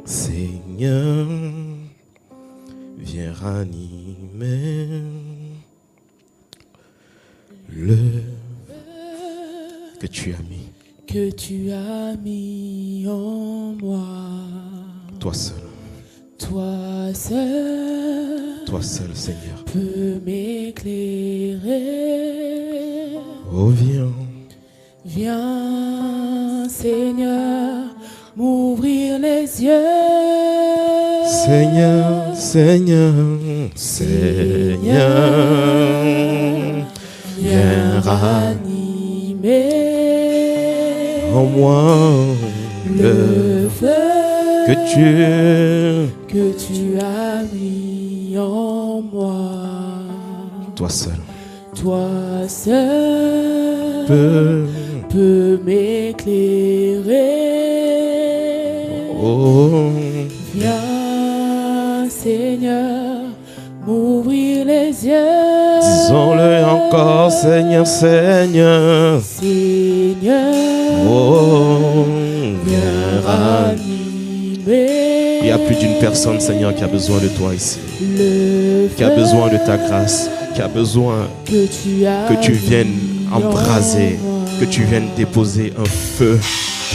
Seigneur, viens ranimer le que tu as mis en moi. Toi seul. Toi seul, Seigneur, peux m'éclairer. Oh, viens. Viens, Seigneur, m'ouvrir les yeux. Seigneur, viens ranimer en moi le feu que tu as mis en moi. Toi seul peut m'éclairer. Oh, viens, Seigneur, m'ouvrir les yeux. Disons-le encore, Seigneur. Oh, viens ranimer. Il y a plus d'une personne, Seigneur, qui a besoin de toi ici. Qui a besoin de ta grâce. Qui a besoin que tu viennes embraser, que tu viennes déposer un feu.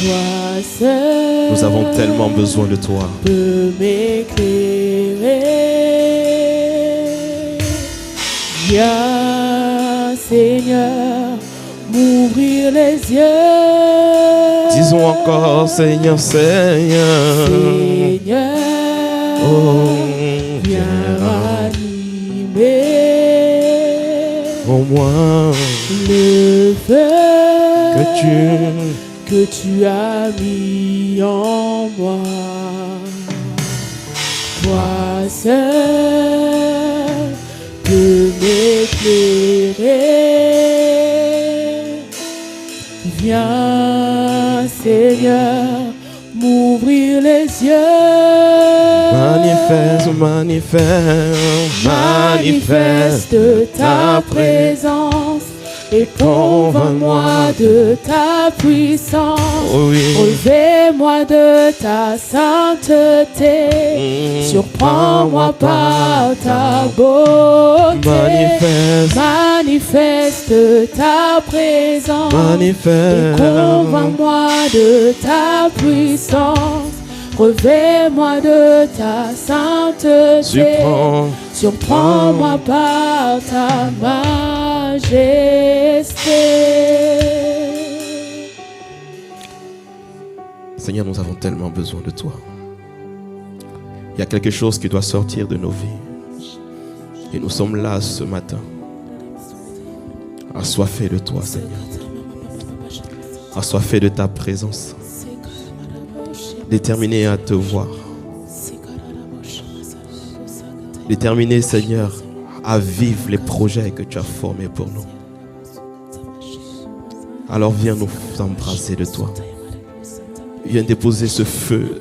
Toi seul, nous avons tellement besoin de toi. Peux m'éclairer. Viens, Seigneur, m'ouvrir les yeux. Disons encore, Seigneur. Oh, viens ranimer au moins le feu que tu as mis en moi. Toi seul peux m'éclairer. Viens, Seigneur, m'ouvrir les yeux. Manifeste ta présence et convainc-moi de ta puissance. Oh oui. Relevez-moi de ta sainteté. Surprends-moi par ta beauté. Manifeste ta présence et convainc-moi de ta puissance. Revêt-moi de ta sainteté. Surprends-moi par ta majesté. Seigneur, nous avons tellement besoin de toi. Il y a quelque chose qui doit sortir de nos vies. Et nous sommes là ce matin, assoiffés de toi, Seigneur. Assoiffés de ta présence. Déterminés à te voir. Déterminés, Seigneur, à vivre les projets que tu as formés pour nous. Alors viens nous embrasser de toi. Viens déposer ce feu.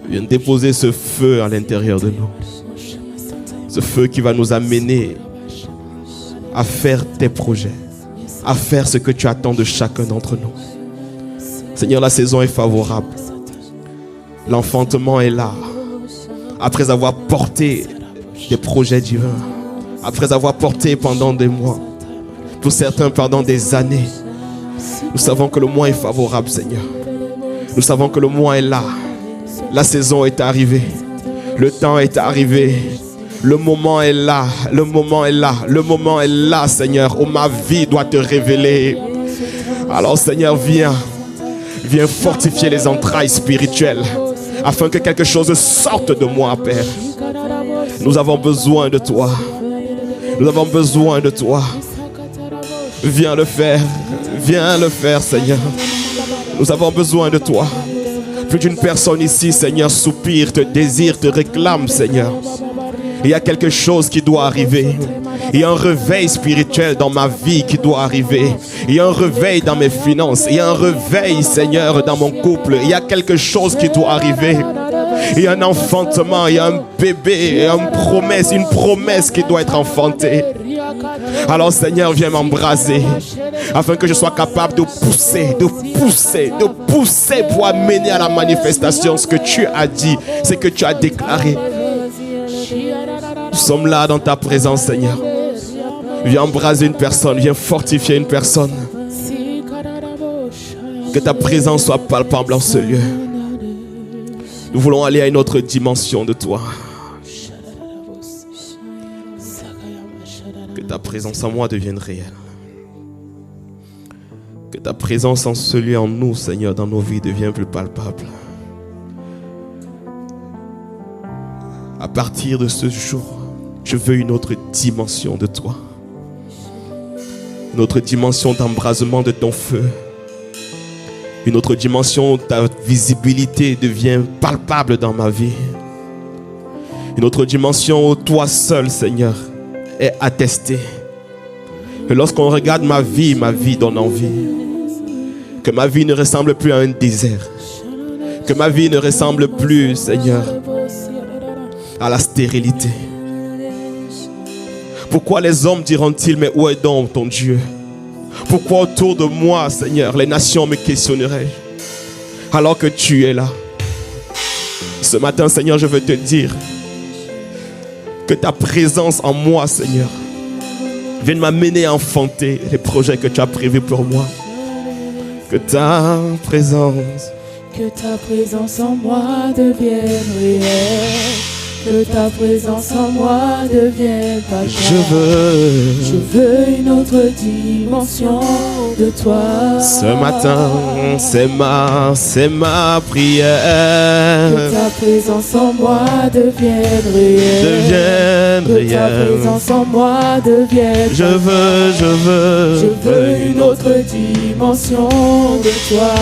Viens déposer ce feu à l'intérieur de nous. Ce feu qui va nous amener à faire tes projets, à faire ce que tu attends de chacun d'entre nous. Seigneur, la saison est favorable. L'enfantement est là. Après avoir porté des projets divins, après avoir porté pendant des mois, pour certains pendant des années, nous savons que le mois est favorable, Seigneur. Nous savons que le mois est là. La saison est arrivée. Le temps est arrivé. Le moment est là. Le moment est là. Le moment est là, Seigneur, où ma vie doit te révéler. Alors, Seigneur, viens fortifier les entrailles spirituelles, afin que quelque chose sorte de moi, Père. Nous avons besoin de toi. Nous avons besoin de toi. Viens le faire. Viens le faire, Seigneur. Nous avons besoin de toi. Plus d'une personne ici, Seigneur, soupire, te désire, te réclame, Seigneur. Il y a quelque chose qui doit arriver. Il y a un réveil spirituel dans ma vie qui doit arriver. Il y a un réveil dans mes finances. Il y a un réveil, Seigneur, dans mon couple. Il y a quelque chose qui doit arriver. Il y a un enfantement, il y a un bébé, une promesse qui doit être enfantée. Alors, Seigneur, viens m'embraser afin que je sois capable de pousser pousser pour amener à la manifestation ce que tu as dit, ce que tu as déclaré. Nous sommes là dans ta présence, Seigneur. Viens embraser une personne, viens fortifier une personne. Que ta présence soit palpable en ce lieu. Nous voulons aller à une autre dimension de toi. Que ta présence en moi devienne réelle. Que ta présence en ce lieu, en nous, Seigneur, dans nos vies, devienne plus palpable. À partir de ce jour, je veux une autre dimension de toi. Une autre dimension d'embrasement de ton feu. Une autre dimension où ta visibilité devient palpable dans ma vie. Une autre dimension où toi seul, Seigneur, est attesté. Que lorsqu'on regarde ma vie donne envie. Que ma vie ne ressemble plus à un désert. Que ma vie ne ressemble plus, Seigneur, à la stérilité. Pourquoi les hommes diront-ils, mais où est donc ton Dieu? Pourquoi autour de moi, Seigneur, les nations me questionneraient alors que tu es là? Ce matin, Seigneur, je veux te dire que ta présence en moi, Seigneur, vienne m'amener à enfanter les projets que tu as prévus pour moi. Que ta présence en moi devienne réelle. Que ta présence en moi devienne palpable. Je veux une autre dimension de toi. Ce matin, c'est ma prière. Que ta présence en moi devienne réelle. Que ta présence en moi devienne palpable. Je veux une autre dimension de toi.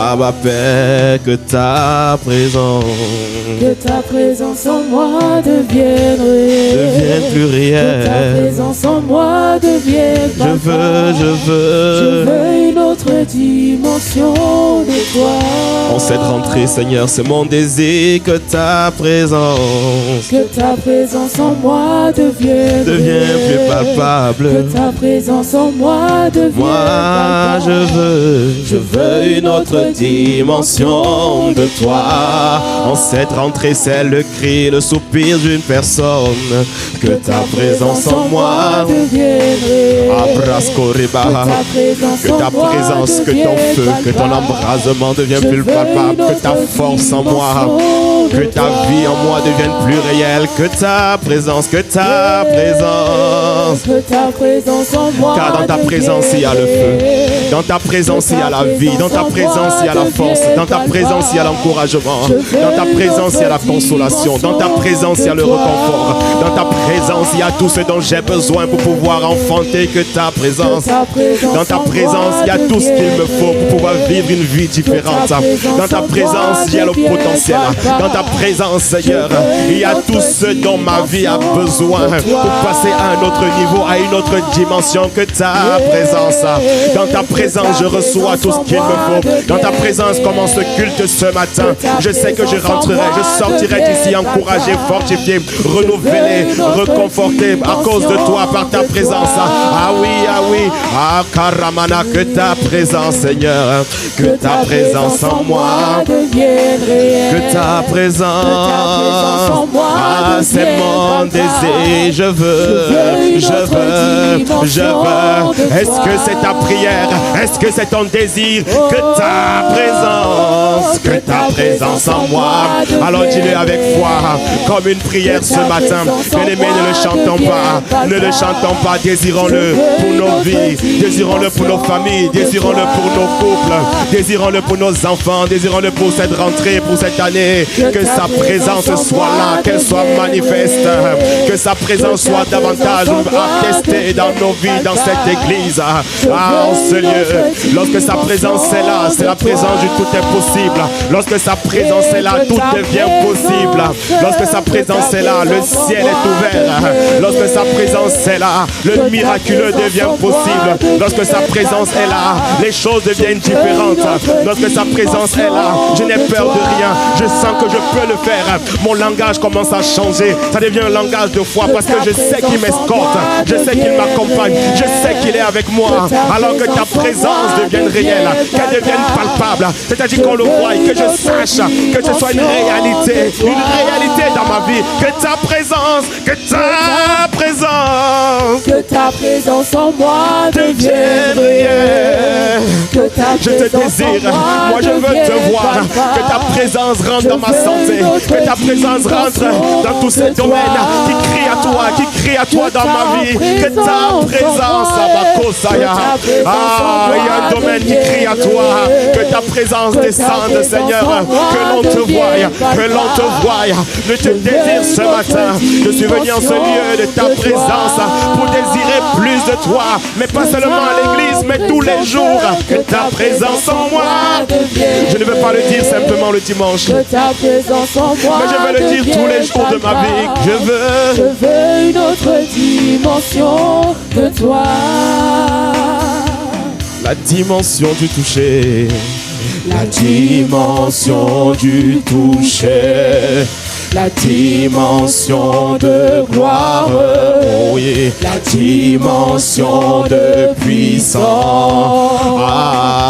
Abba Père, que ta présence en moi devienne réelle. Devienne plus réelle. Que ta présence en moi devienne palpable. Je veux une autre dimension de toi. En cette rentrée, Seigneur, c'est mon désir que ta présence en moi devienne plus palpable. Que ta présence en moi devienne palpable. Je veux une autre dimension de toi. En cette rentrée, c'est le cri, le soupir d'une personne. Que ta présence en moi devienne réelle. Que ta présence, que ton feu, que ton embrasement devienne plus palpable. Que ta force en moi, que ta vie en moi devienne plus réelle. Que ta présence en moi. Car dans ta présence il y a le feu. Dans ta présence il y a la vie. Dans ta présence il y a la force. Dans ta présence il y a l'encouragement. Dans ta présence il y a la consolation. Dans ta présence il y a le réconfort. Dans ta présence il y a tout ce dont j'ai besoin pour pouvoir enfanter. Que ta présence. Dans ta présence il y a tout ce qu'il me faut pour pouvoir vivre une vie différente. Dans ta présence il y a le potentiel. Dans ta présence, Seigneur, il y a tout ce dont ma vie a besoin pour passer à un autre niveau, à une autre dimension. Que ta présence. Dans ta présence je reçois tout ce qu'il me faut. Dans ta présence commence ce culte ce matin. Je sais que je rentrerai, je sortirai d'ici encouragé, fortifié, renouvelé, reconforté à cause de toi, par ta présence. Ah oui, ah Karamana, que ta présence, Seigneur, que ta présence en moi devienne réelle. Que ta présence en moi c'est mon désir. Je veux. Est-ce que c'est ta prière? Est-ce que c'est ton désir? Que ta présence en moi. Alors dis-le avec foi, comme une prière ce matin. Bien-aimés, ne le chantons pas, désirons-le pour nos vies, désirons-le pour nos familles, désirons-le pour nos couples, désirons-le pour nos enfants, désirons-le pour cette rentrée, pour cette année. Que sa présence soit là, qu'elle soit manifeste, que sa présence soit davantage attestée dans nos vies, dans cette église, en ce lieu. Lorsque sa présence est là, c'est la présence du tout est possible. Lorsque sa présence est là, tout devient possible. Lorsque sa présence est là, le ciel est ouvert. Lorsque sa présence est là, le miraculeux devient possible. Lorsque sa présence est là, les choses deviennent différentes. Lorsque sa présence est là, je n'ai peur de rien. Je sens que je peux le faire. Mon langage commence à changer. Ça devient un langage de foi parce que je sais qu'il m'escorte. Je sais qu'il m'accompagne. Je sais qu'il est avec moi. Alors que ta présence devienne réelle, qu'elle devienne palpable. C'est-à-dire qu'on le voie et que je sache que ce soit une réalité dans ma vie. Que ta présence en moi devienne réelle. Je te désire, moi je veux te voir. Que ta présence rentre dans ma santé. Que ta présence rentre dans tous ces domaines qui crient à toi dans ma vie. Que ta présence, Abakosaya. Il y a un domaine qui crie à toi. Que ta présence descende, Seigneur. Que l'on te voie. Je te désire ce matin. Je suis venu en ce lieu de ta présence pour désirer plus de toi. Mais pas seulement à l'église, mais tous les jours. Que ta présence en moi. Je ne veux pas le dire simplement le dimanche. Que ta présence en moi. Mais je veux le dire tous les jours de ma vie. Je veux une autre dimension de toi. La dimension du toucher. La dimension du toucher. La dimension de gloire, oh yeah. La dimension de puissance.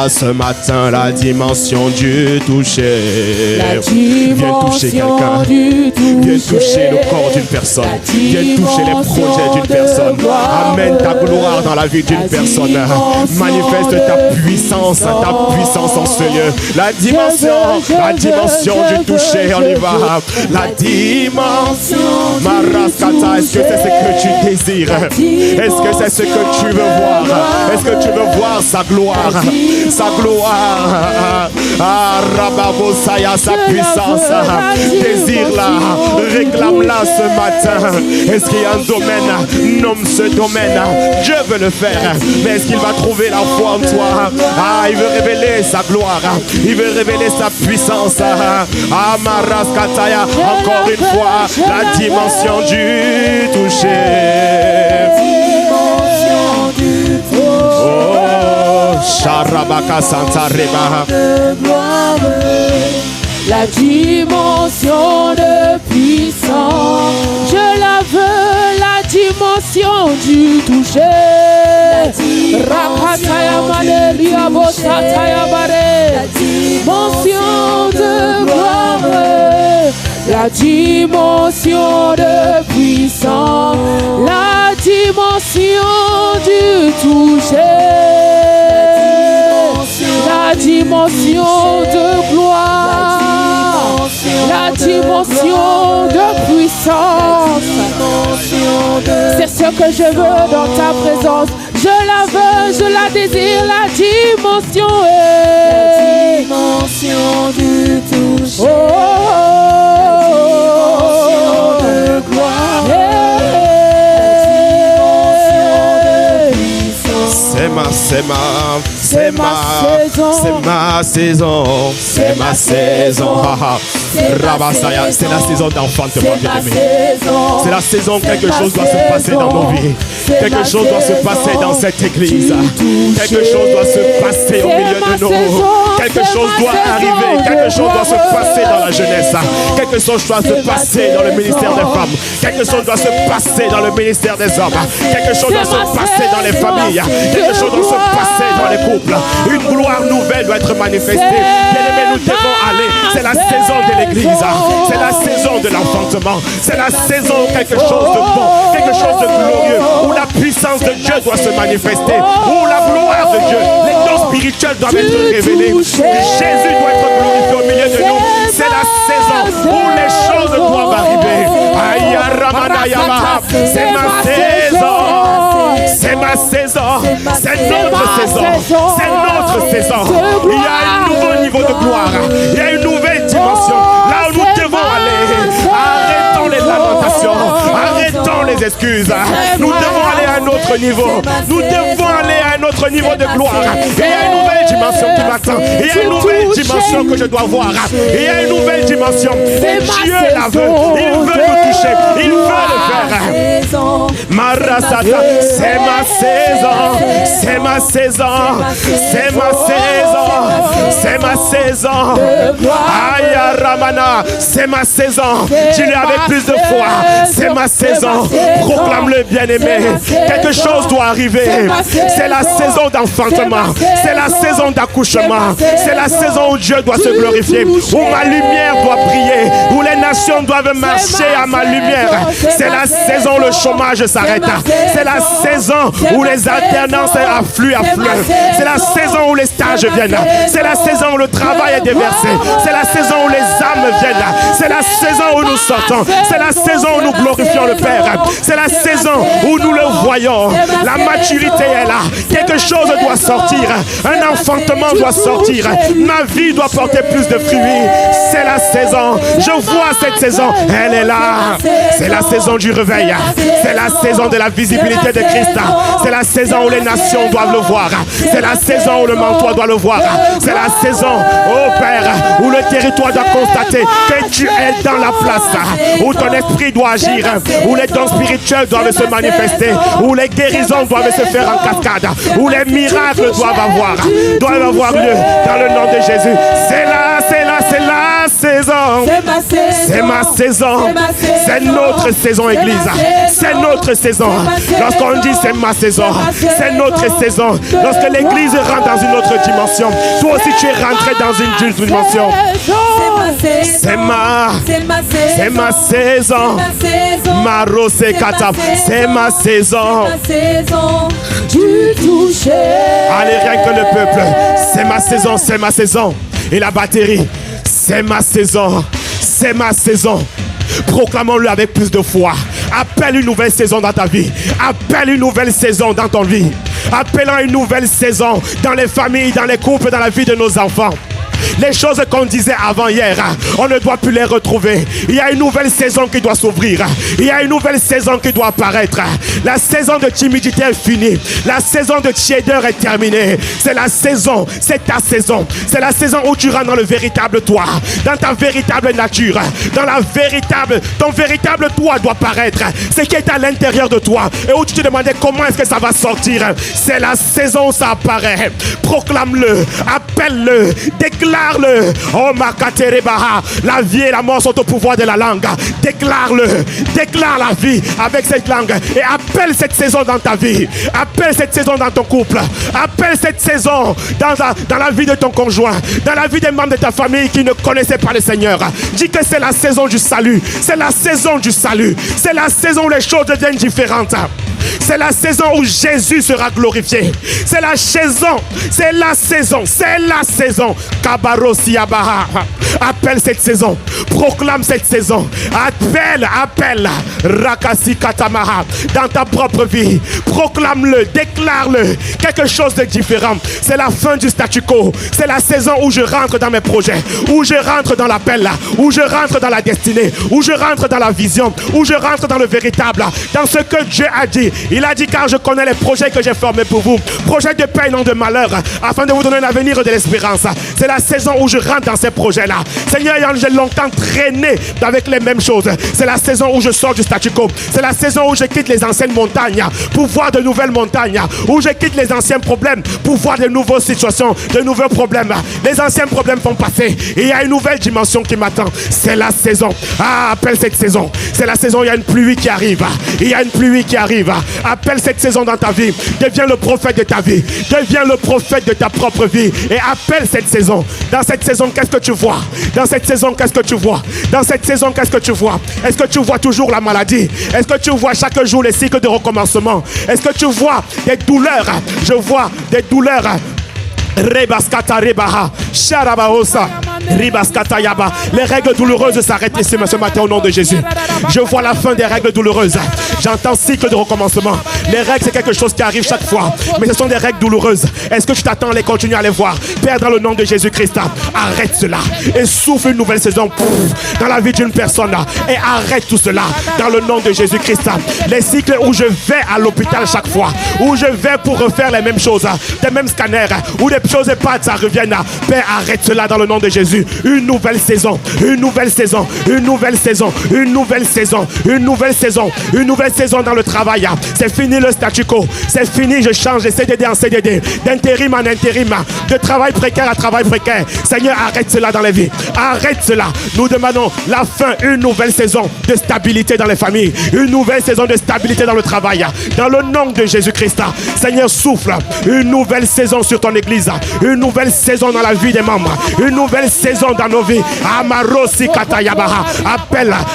Ce matin, la dimension du toucher. Viens toucher quelqu'un. Viens toucher le corps d'une personne. Viens toucher les projets d'une personne. Amène ta gloire dans la vie d'une personne. Manifeste ta puissance en ce lieu. La dimension du toucher, on y va. La dimension Maraskata, est-ce que c'est ce que tu désires? Est-ce que c'est ce que tu veux voir? Est-ce que tu veux voir sa gloire? Sa gloire. Rababosaya, sa puissance. Désire-la, réclame-la ce matin. Est-ce qu'il y a un domaine? Nomme ce domaine. Dieu veut le faire, mais est-ce qu'il va trouver la foi en toi? Il veut révéler sa gloire. Il veut révéler sa puissance. Maraskataya. Encore une fois, la dimension du toucher. Oh, Sharabaka Santa Reba. La dimension de puissance, je la veux, la dimension du toucher. Rakataya Maneria Bosataya Bare. La dimension de gloire. La dimension de puissance, la dimension du toucher, la dimension de gloire, la dimension de puissance. C'est ce que je veux dans ta présence. Je la veux, je la désire, la dimension est. La dimension du toucher. C'est ma saison. Rabasaya, c'est la saison d'enfantement, bien-aimé. C'est la saison où quelque chose doit se passer dans nos vies. Quelque chose doit se passer dans cette église. Quelque chose doit se passer au milieu de nous. Quelque chose doit arriver. Quelque chose doit se passer dans la jeunesse. Quelque chose doit se passer dans le ministère des femmes. Quelque chose doit se passer dans le ministère des hommes. Quelque chose doit se passer dans les familles. Quelque chose doit se passer dans les couples. Une gloire nouvelle doit être manifestée. Bien-aimés, nous devons aller. C'est la saison de l'église. C'est la saison de l'enfantement. C'est la saison où quelque chose de bon, quelque chose de glorieux, où la puissance de Dieu doit se manifester, où la gloire de Dieu, les dons spirituels doivent être révélés. Jésus doit être glorifié au milieu de nous. C'est la saison où les choses doivent arriver. C'est ma saison. C'est ma saison. C'est notre saison. C'est notre saison. Il y a un nouveau niveau de gloire. Il y a une nouvelle dimension. Là où nous devons aller. Arrêtons les lamentations. Arrêtons les excuses. Nous devons aller à un autre autre niveau. Nous devons aller à un autre niveau de gloire. Il y a une nouvelle dimension qui m'attend. Il y a une nouvelle dimension que je dois voir. Il y a une nouvelle dimension. Et Dieu la veut. Il veut nous toucher. Il veut le faire. Marasata, c'est ma saison. C'est ma saison. C'est ma saison. C'est ma saison. Aya Ramana, c'est ma saison. Dis-le avec plus de foi. C'est ma saison. Proclame-le, bien-aimé. Quelque chose doit arriver. C'est la saison d'enfantement. C'est la saison d'accouchement. C'est la saison où Dieu doit se glorifier. Où ma lumière doit briller. Où les nations doivent marcher à ma lumière. C'est la saison où le chômage s'arrête. C'est la saison où les alternances affluent. C'est la saison où les stages viennent. C'est la saison où le travail est déversé. C'est la saison où les âmes viennent. C'est la saison où nous sortons. C'est la saison où nous glorifions le Père. C'est la saison où nous le voyons. La maturité est là. Quelque chose doit sortir. Un enfantement doit sortir. Ma vie doit porter plus de fruits. C'est la saison. Je vois cette saison. Elle est là. C'est la saison du réveil. C'est la saison de la visibilité de Christ. C'est la saison où les nations doivent le voir. C'est la saison où le mentor doit le voir. C'est la saison, oh Père, où le territoire doit constater que tu es dans la place, où ton esprit doit agir, où les dons spirituels doivent se manifester, où les guérisons doivent se faire en cascade, où les miracles doivent avoir lieu dans le nom de Jésus. C'est la saison. C'est ma saison. C'est notre saison, Église. C'est notre saison. Lorsqu'on dit c'est ma saison, c'est notre saison. Lorsque l'Église rentre dans une autre dimension, toi aussi tu es rentré dans une dimension. C'est ma saison. Marose Katap. C'est ma saison. Du toucher. Allez, rien que le peuple. C'est ma saison, c'est ma saison. Et la batterie. C'est ma saison. C'est ma saison. Proclamons-le avec plus de foi. Appelle une nouvelle saison dans ta vie. Appelle une nouvelle saison dans ton vie. Appelons une nouvelle saison dans les familles, dans les couples, dans la vie de nos enfants. Les choses qu'on disait avant hier, on ne doit plus les retrouver. Il y a une nouvelle saison qui doit s'ouvrir. Il y a une nouvelle saison qui doit apparaître. La saison de timidité est finie. La saison de tiédeur est terminée. C'est la saison, c'est ta saison. C'est la saison où tu rentres dans le véritable toi, dans ta véritable nature, dans la véritable, ton véritable toi doit paraître. Ce qui est à l'intérieur de toi et où tu te demandais comment est-ce que ça va sortir. C'est la saison où ça apparaît. Proclame-le, appelle-le, déclare-le. Oh Makaterebaha, la vie et la mort sont au pouvoir de la langue. Déclare-le, déclare la vie avec cette langue et appelle cette saison dans ta vie. Appelle cette saison dans ton couple. Appelle cette saison dans la vie de ton conjoint, dans la vie des membres de ta famille qui ne connaissaient pas le Seigneur. Dis que c'est la saison du salut. C'est la saison du salut. C'est la saison où les choses deviennent différentes. C'est la saison où Jésus sera glorifié. C'est la saison. C'est la saison. C'est la saison. Kabarosiabaha. Appelle cette saison. Proclame cette saison. Appelle. Rakasi Katamaha. Dans ta propre vie. Proclame-le. Déclare-le. Quelque chose de différent. C'est la fin du statu quo. C'est la saison où je rentre dans mes projets. Où je rentre dans l'appel. Où je rentre dans la destinée. Où je rentre dans la vision. Où je rentre dans le véritable. Dans ce que Dieu a dit. Il a dit car je connais les projets que j'ai formés pour vous. Projets de paix et non de malheur. Afin de vous donner un avenir et de l'espérance. C'est la saison où je rentre dans ces projets-là. Seigneur, j'ai longtemps traîné avec les mêmes choses. C'est la saison où je sors du statu quo. C'est la saison où je quitte les anciennes montagnes pour voir de nouvelles montagnes. Où je quitte les anciens problèmes pour voir de nouvelles situations, de nouveaux problèmes. Les anciens problèmes vont passer. Et il y a une nouvelle dimension qui m'attend. C'est la saison. Appelle cette saison. C'est la saison où il y a une pluie qui arrive. Il y a une pluie qui arrive. Appelle cette saison dans ta vie. Deviens le prophète de ta vie. Deviens le prophète de ta propre vie. Et appelle cette saison. Dans cette saison, qu'est-ce que tu vois? Dans cette saison, qu'est-ce que tu vois? Dans cette saison, qu'est-ce que tu vois? Est-ce que tu vois toujours la maladie? Est-ce que tu vois chaque jour les cycles de recommencement? Est-ce que tu vois des douleurs? Je vois des douleurs. Rebaskata rebaha, sharabaosa, ribaskata yaba. Les règles douloureuses s'arrêtent ici ce matin au nom de Jésus. Je vois la fin des règles douloureuses. J'entends cycle de recommencement. Les règles, c'est quelque chose qui arrive chaque fois. Mais ce sont des règles douloureuses. Est-ce que tu t'attends à les continuer à les voir? Père, dans le nom de Jésus-Christ, arrête cela. Et souffle une nouvelle saison dans la vie d'une personne. Et arrête tout cela dans le nom de Jésus-Christ. Les cycles où je vais à l'hôpital chaque fois, où je vais pour refaire les mêmes choses, des mêmes scanners, où des choses et pas ça reviennent. Père, arrête cela dans le nom de Jésus. Une nouvelle saison, une nouvelle saison, une nouvelle saison, une nouvelle saison, une nouvelle saison, une nouvelle saison dans le travail. C'est fini le statu quo. C'est fini, je change de CDD en CDD, d'intérim en intérim, de travail précaire à travail précaire. Seigneur, arrête cela dans les vies. Arrête cela. Nous demandons la fin, une nouvelle saison de stabilité dans les familles, une nouvelle saison de stabilité dans le travail. Dans le nom de Jésus-Christ, Seigneur, souffle une nouvelle saison sur ton église, une nouvelle saison dans la vie des membres, une nouvelle saison dans nos vies. Amarosi Katayabaha.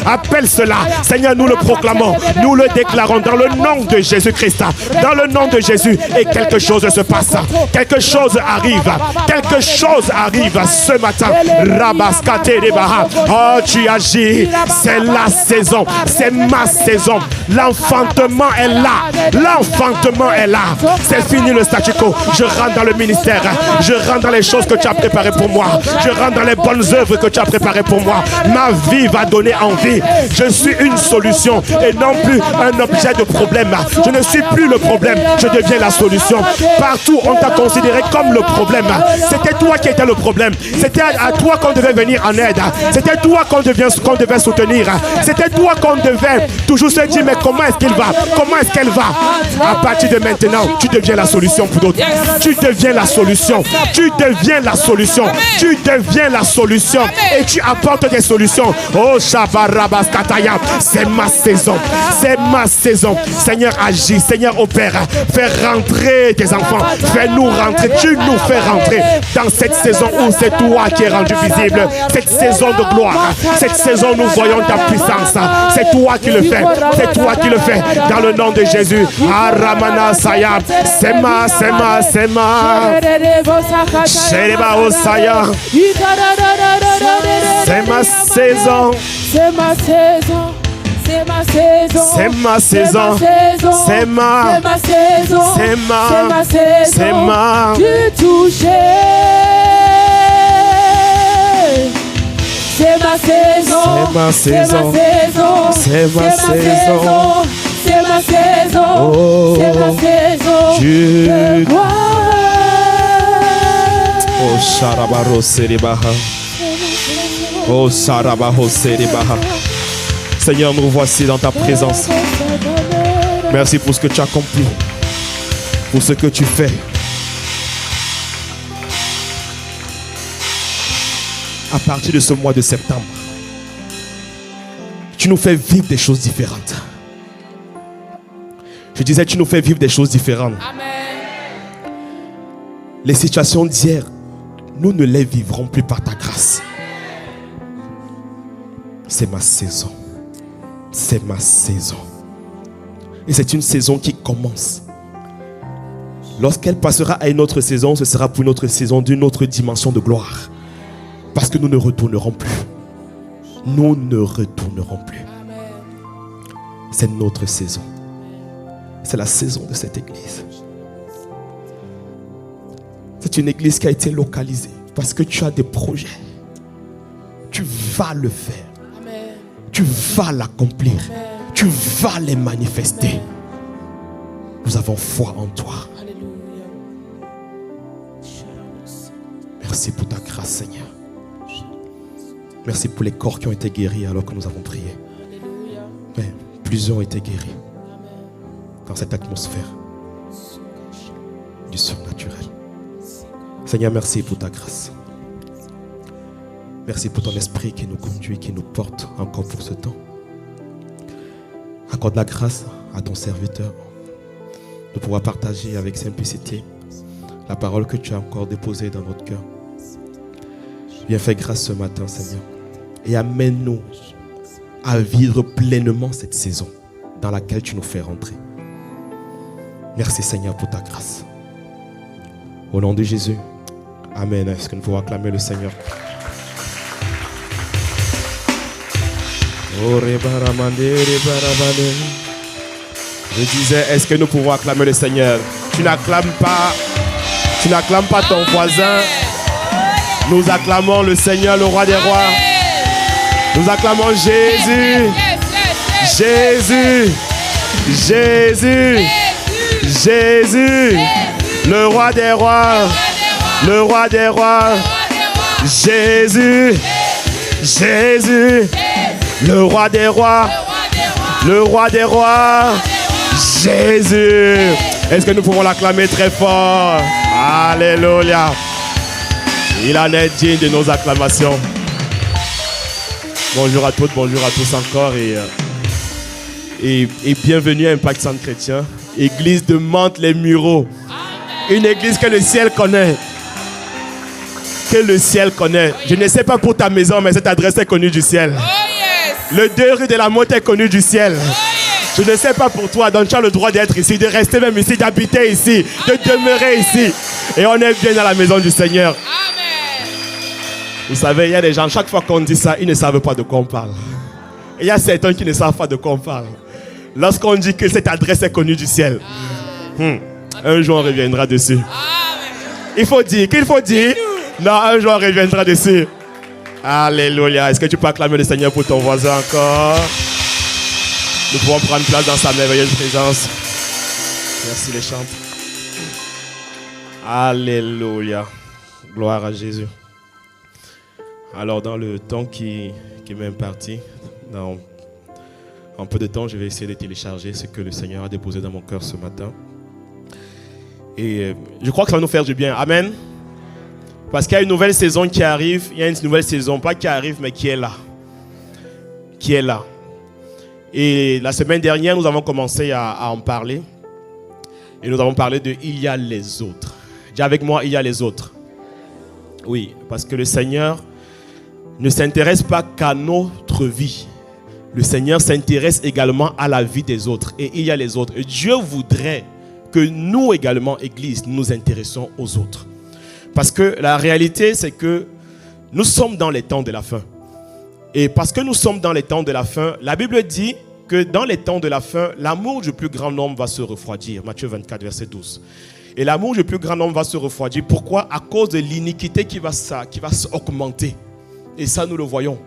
Appelle cela. Seigneur, nous le proclamons, nous le déclarons dans le nom de Jésus-Christ. Dans le nom de Jésus, et quelque chose se passe. Quelque chose arrive. Quelque chose arrive ce matin. Rabaskate Rebaha. Oh, tu agis. C'est la saison. C'est ma saison. L'enfantement est là. L'enfantement est là. C'est fini le statu quo. Je rentre dans le ministère. Je rentre dans les choses que tu as préparées pour moi. Je rentre dans les bonnes œuvres que tu as préparées pour moi. Ma vie va donner envie. Je suis une solution et non plus un objet de problème. Je ne suis plus le problème. Je deviens la solution. Partout, on t'a considéré comme le problème. C'était toi qui étais le problème. C'était à toi qu'on devait venir en aide. C'était toi qu'on devait soutenir. C'était toi qu'on devait toujours se dire, mais comment est-ce qu'il va? Comment est-ce qu'elle va? À partir de maintenant, tu deviens la solution pour d'autres. Tu deviens la solution. Tu deviens la solution. Tu deviens la solution. Et tu apportes des solutions. Oh, Shabarabaskataya. C'est ma saison. C'est ma saison. Seigneur, agis. Seigneur, opère. Fais rentrer tes enfants. Fais-nous rentrer. Tu nous fais rentrer dans cette saison où c'est toi qui es rendu visible. Cette saison de gloire. Cette saison où nous voyons ta puissance. C'est toi qui le fais. C'est toi qui le fais. Dans le nom de Jésus. Aramana Saya. Sema, Sema, Sema. Shereba Osaya. C'est ma saison. C'est ma saison. C'est ma saison. C'est ma saison. C'est ma saison. C'est ma saison. C'est ma Du toucher. C'est ma saison. C'est ma saison. C'est ma saison. C'est ma saison. Oh, c'est ma saison. Dieu. De gloire. Oh, Sharabaro Seribaha. Oh, Sarabaho Seribaha. Seigneur, nous voici dans ta présence. Merci pour ce que tu as accompli, pour ce que tu fais. À partir de ce mois de septembre, tu nous fais vivre des choses différentes. Je disais, tu nous fais vivre des choses différentes. Amen. Les situations d'hier, nous ne les vivrons plus par ta grâce. C'est ma saison. C'est ma saison. Et c'est une saison qui commence. Lorsqu'elle passera à une autre saison, ce sera pour une autre saison d'une autre dimension de gloire. Parce que nous ne retournerons plus. Nous ne retournerons plus. C'est notre saison. C'est la saison de cette église. C'est une église qui a été localisée parce que tu as des projets. Tu vas le faire. Tu vas l'accomplir. Tu vas les manifester. Nous avons foi en toi. Merci pour ta grâce, Seigneur. Merci pour les corps qui ont été guéris alors que nous avons prié. Mais plusieurs ont été guéris dans cette atmosphère du surnaturel. Seigneur, merci pour ta grâce. Merci pour ton esprit qui nous conduit, qui nous porte encore pour ce temps. Accorde la grâce à ton serviteur de pouvoir partager avec simplicité la parole que tu as encore déposée dans notre cœur. Viens faire grâce ce matin, Seigneur, et amène-nous à vivre pleinement cette saison dans laquelle tu nous fais rentrer. Merci, Seigneur, pour ta grâce. Au nom de Jésus, amen. Est-ce que nous pouvons acclamer le Seigneur? Je disais, est-ce que nous pouvons acclamer le Seigneur? Tu n'acclames pas ton voisin. Nous acclamons le Seigneur, le roi des rois. Nous acclamons Jésus. Jésus. Jésus. Jésus. Le roi des rois. Le roi des rois. Jésus. Jésus. Le roi des rois. Le roi des rois. Jésus. Est-ce que nous pouvons l'acclamer très fort? Alléluia. Il en est digne de nos acclamations. Bonjour à toutes, bonjour à tous encore et bienvenue à Impact Centre Chrétien, église de Mantes-les-Mureaux. Une église que le ciel connaît. Que le ciel connaît. Je ne sais pas pour ta maison, mais cette adresse est connue du ciel. Le 2 rue de la Motte est connu du ciel. Je ne sais pas pour toi, donc tu as le droit d'être ici, de rester même ici, d'habiter ici, de demeurer ici. Et on est bien dans la maison du Seigneur. Amen. Vous savez, il y a des gens, chaque fois qu'on dit ça, ils ne savent pas de quoi on parle. Et il y a certains qui ne savent pas de quoi on parle. Lorsqu'on dit que cette adresse est connue du ciel, un jour on reviendra dessus. Amen. Il faut dire, qu'il faut dire. Non, un jour on reviendra dessus. Alléluia. Est-ce que tu peux acclamer le Seigneur pour ton voisin encore? Nous pouvons prendre place dans sa merveilleuse présence. Merci les chants. Alléluia. Gloire à Jésus. Alors dans le temps qui m'est imparti, dans un peu de temps, je vais essayer de télécharger ce que le Seigneur a déposé dans mon cœur ce matin. Et je crois que ça va nous faire du bien. Amen. Parce qu'il y a une nouvelle saison qui arrive. Il y a une nouvelle saison, pas qui arrive, mais qui est là. Qui est là. Et la semaine dernière, nous avons commencé à en parler. Et nous avons parlé de « Il y a les autres ». Dis avec moi « Il y a les autres ». Oui, parce que le Seigneur ne s'intéresse pas qu'à notre vie. Le Seigneur s'intéresse également à la vie des autres. Et il y a les autres. Et Dieu voudrait que nous également, Église, nous nous intéressons aux autres. Parce que la réalité, c'est que nous sommes dans les temps de la fin. Et parce que nous sommes dans les temps de la fin, la Bible dit que dans les temps de la fin, l'amour du plus grand nombre va se refroidir. Matthieu 24, verset 12. Et l'amour du plus grand nombre va se refroidir. Pourquoi? À cause de l'iniquité qui va s'augmenter. Et ça, nous le voyons.